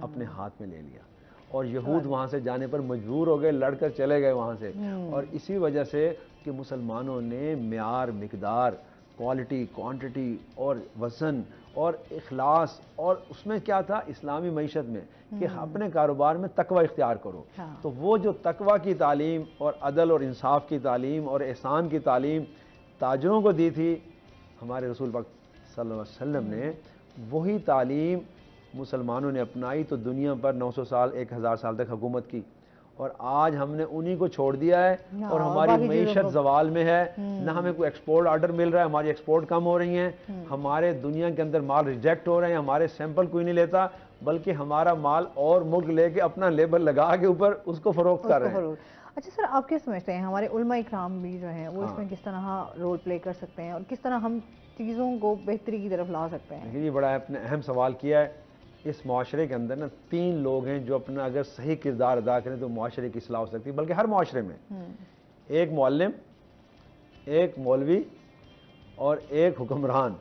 اپنے ہاتھ میں لے لیا, اور یہود وہاں سے جانے پر مجبور ہو گئے, لڑ کر چلے گئے وہاں سے. اور اسی وجہ سے کہ مسلمانوں نے معیار, مقدار, کوالٹی, کوانٹٹی اور وزن اور اخلاص, اور اس میں کیا تھا اسلامی معیشت میں کہ اپنے کاروبار میں تقوی اختیار کرو. تو وہ جو تقوی کی تعلیم اور عدل اور انصاف کی تعلیم اور احسان کی تعلیم تاجروں کو دی تھی, ہمارے رسول پاک صلی اللہ علیہ وسلم نے وہی تعلیم مسلمانوں نے اپنائی تو دنیا پر 900 سال 1000 سال تک حکومت کی. اور آج ہم نے انہی کو چھوڑ دیا ہے, اور ہماری معیشت زوال میں ہے, نہ ہمیں کوئی ایکسپورٹ آرڈر مل رہا ہے, ہماری ایکسپورٹ کم ہو رہی ہیں, ہمارے دنیا کے اندر مال ریجیکٹ ہو رہے ہیں, ہمارے سیمپل کوئی نہیں لیتا, بلکہ ہمارا مال اور ملک لے کے اپنا لیبل لگا کے اوپر اس کو فروخت کر رہے ہیں. اچھا سر, آپ کیا سمجھتے ہیں ہمارے علماء اکرام بھی جو ہیں وہ اس میں کس طرح رول پلے کر سکتے ہیں, اور کس طرح ہم چیزوں کو بہتری کی طرف لا سکتے ہیں؟ یہ بڑا اپنے اہم سوال کیا ہے. اس معاشرے کے اندر نا 3 لوگ ہیں جو اپنا اگر صحیح کردار ادا کریں تو معاشرے کی اصلاح ہو سکتی ہے, بلکہ ہر معاشرے میں. ایک معلم, ایک مولوی اور ایک حکمران.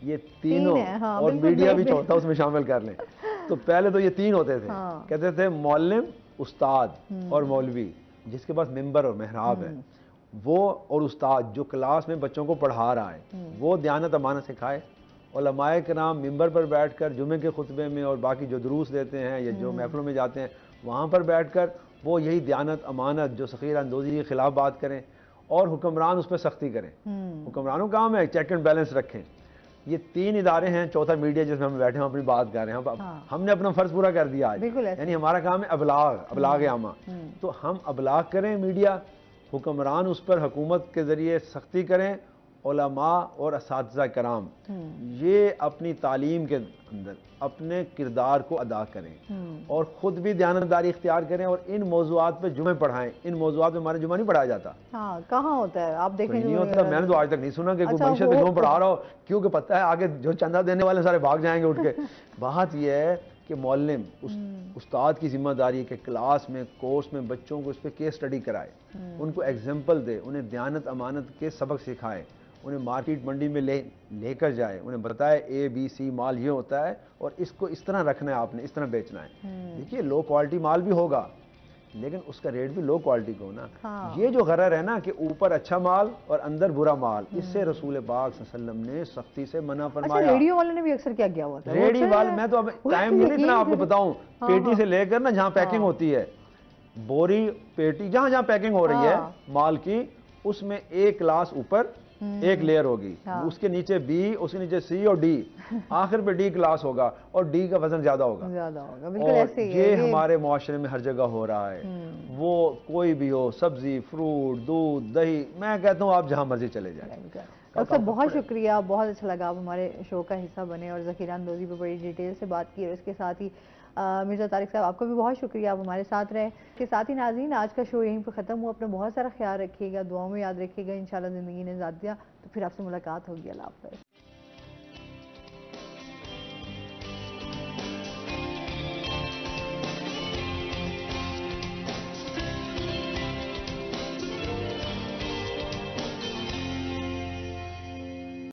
یہ تینوں, اور میڈیا بھی چوتھا اس میں شامل کر لیں. تو پہلے تو یہ 3 ہوتے تھے, کہتے تھے معلم, استاد اور مولوی, جس کے پاس ممبر اور محراب ہے, وہ اور استاد جو کلاس میں بچوں کو پڑھا رہا ہے, وہ دیانت امانت سکھائے. علماء کرام ممبر پر بیٹھ کر جمعے کے خطبے میں اور باقی جو دروس دیتے ہیں یا جو محفلوں میں جاتے ہیں وہاں پر بیٹھ کر وہ یہی دیانت امانت جو سخیر اندوزی کے خلاف بات کریں, اور حکمران اس پہ سختی کریں. حکمرانوں کا کام ہے چیک اینڈ بیلنس رکھیں. یہ 3 ادارے ہیں, چوتھا میڈیا جس میں ہم بیٹھے ہیں اپنی بات کر رہے ہیں. ہم نے اپنا فرض پورا کر دیا آج, یعنی ہمارا کام ہے ابلاغ عامہ. تو ہم ابلاغ کریں میڈیا, حکمران اس پر حکومت کے ذریعے سختی کریں, علماء اور اساتذہ کرام یہ اپنی تعلیم کے اندر اپنے کردار کو ادا کریں, اور خود بھی دیانتداری اختیار کریں, اور ان موضوعات پہ جمعے پڑھائیں. ان موضوعات پہ ہمارے جمعہ نہیں پڑھایا جاتا. کہاں ہوتا ہے آپ دیکھیں, نہیں ہوتا. میں نے تو آج تک نہیں سنا کہ کوئی معیشت پہ کیوں پڑھا رہا ہو, کیونکہ پتہ ہے آگے جو چندہ دینے والے سارے بھاگ جائیں گے اٹھ کے. بات یہ ہے کہ معلم, استاد کی ذمہ داری ہے کہ کلاس میں, کورس میں بچوں کو اس پہ کیس اسٹڈی کرائے, ان کو ایگزامپل دے, انہیں دیانت امانت کے سبق سکھائے, انہیں مارکیٹ منڈی میں لے کر جائے, انہیں بتائے اے بی سی مال یہ ہوتا ہے اور اس کو اس طرح رکھنا ہے, آپ نے اس طرح بیچنا ہے. دیکھیے لو کوالٹی مال بھی ہوگا لیکن اس کا ریٹ بھی لو کوالٹی کا ہونا. یہ جو غرر ہے نا کہ اوپر اچھا مال اور اندر برا مال, اس سے رسول پاک صلی اللہ علیہ وسلم نے سختی سے منع فرمایا. ریڈیو والے نے بھی اکثر کیا کیا ہوا تھا, ریڈیو والے, میں تو اب ٹائم نہیں اتنا آپ کو بتاؤں, پیٹی سے لے کر نا جہاں پیکنگ ہوتی ہے, بوری پیٹی جہاں پیکنگ ہو رہی ہے مال کی, اس میں ایک کلاس اوپر ایک لیئر ہوگی, اس کے نیچے بی, اس کے نیچے سی اور ڈی, آخر پہ ڈی کلاس ہوگا, اور ڈی کا وزن زیادہ ہوگا. اور یہ ہمارے معاشرے میں ہر جگہ ہو رہا ہے. وہ کوئی بھی ہو, سبزی, فروٹ, دودھ, دہی, میں کہتا ہوں آپ جہاں مرضی چلے جائیں, ڈاکٹر صاحب بہت شکریہ، بہت اچھا لگا آپ ہمارے شو کا حصہ بنے اور ذخیرہ اندوزی پہ بڑی ڈیٹیل سے بات کی، اور اس کے ساتھ ہی مرزا طارق صاحب آپ کا بھی بہت شکریہ، آپ ہمارے ساتھ رہے۔ اس کے ساتھ ہی ناظرین آج کا شو یہیں پہ ختم ہوا، اپنا بہت سارا خیال رکھیے گا، دعاؤں میں یاد رکھیے گا، انشاءاللہ زندگی نے ذات دیا تو پھر آپ سے ملاقات ہوگی۔ اللہ حافظ۔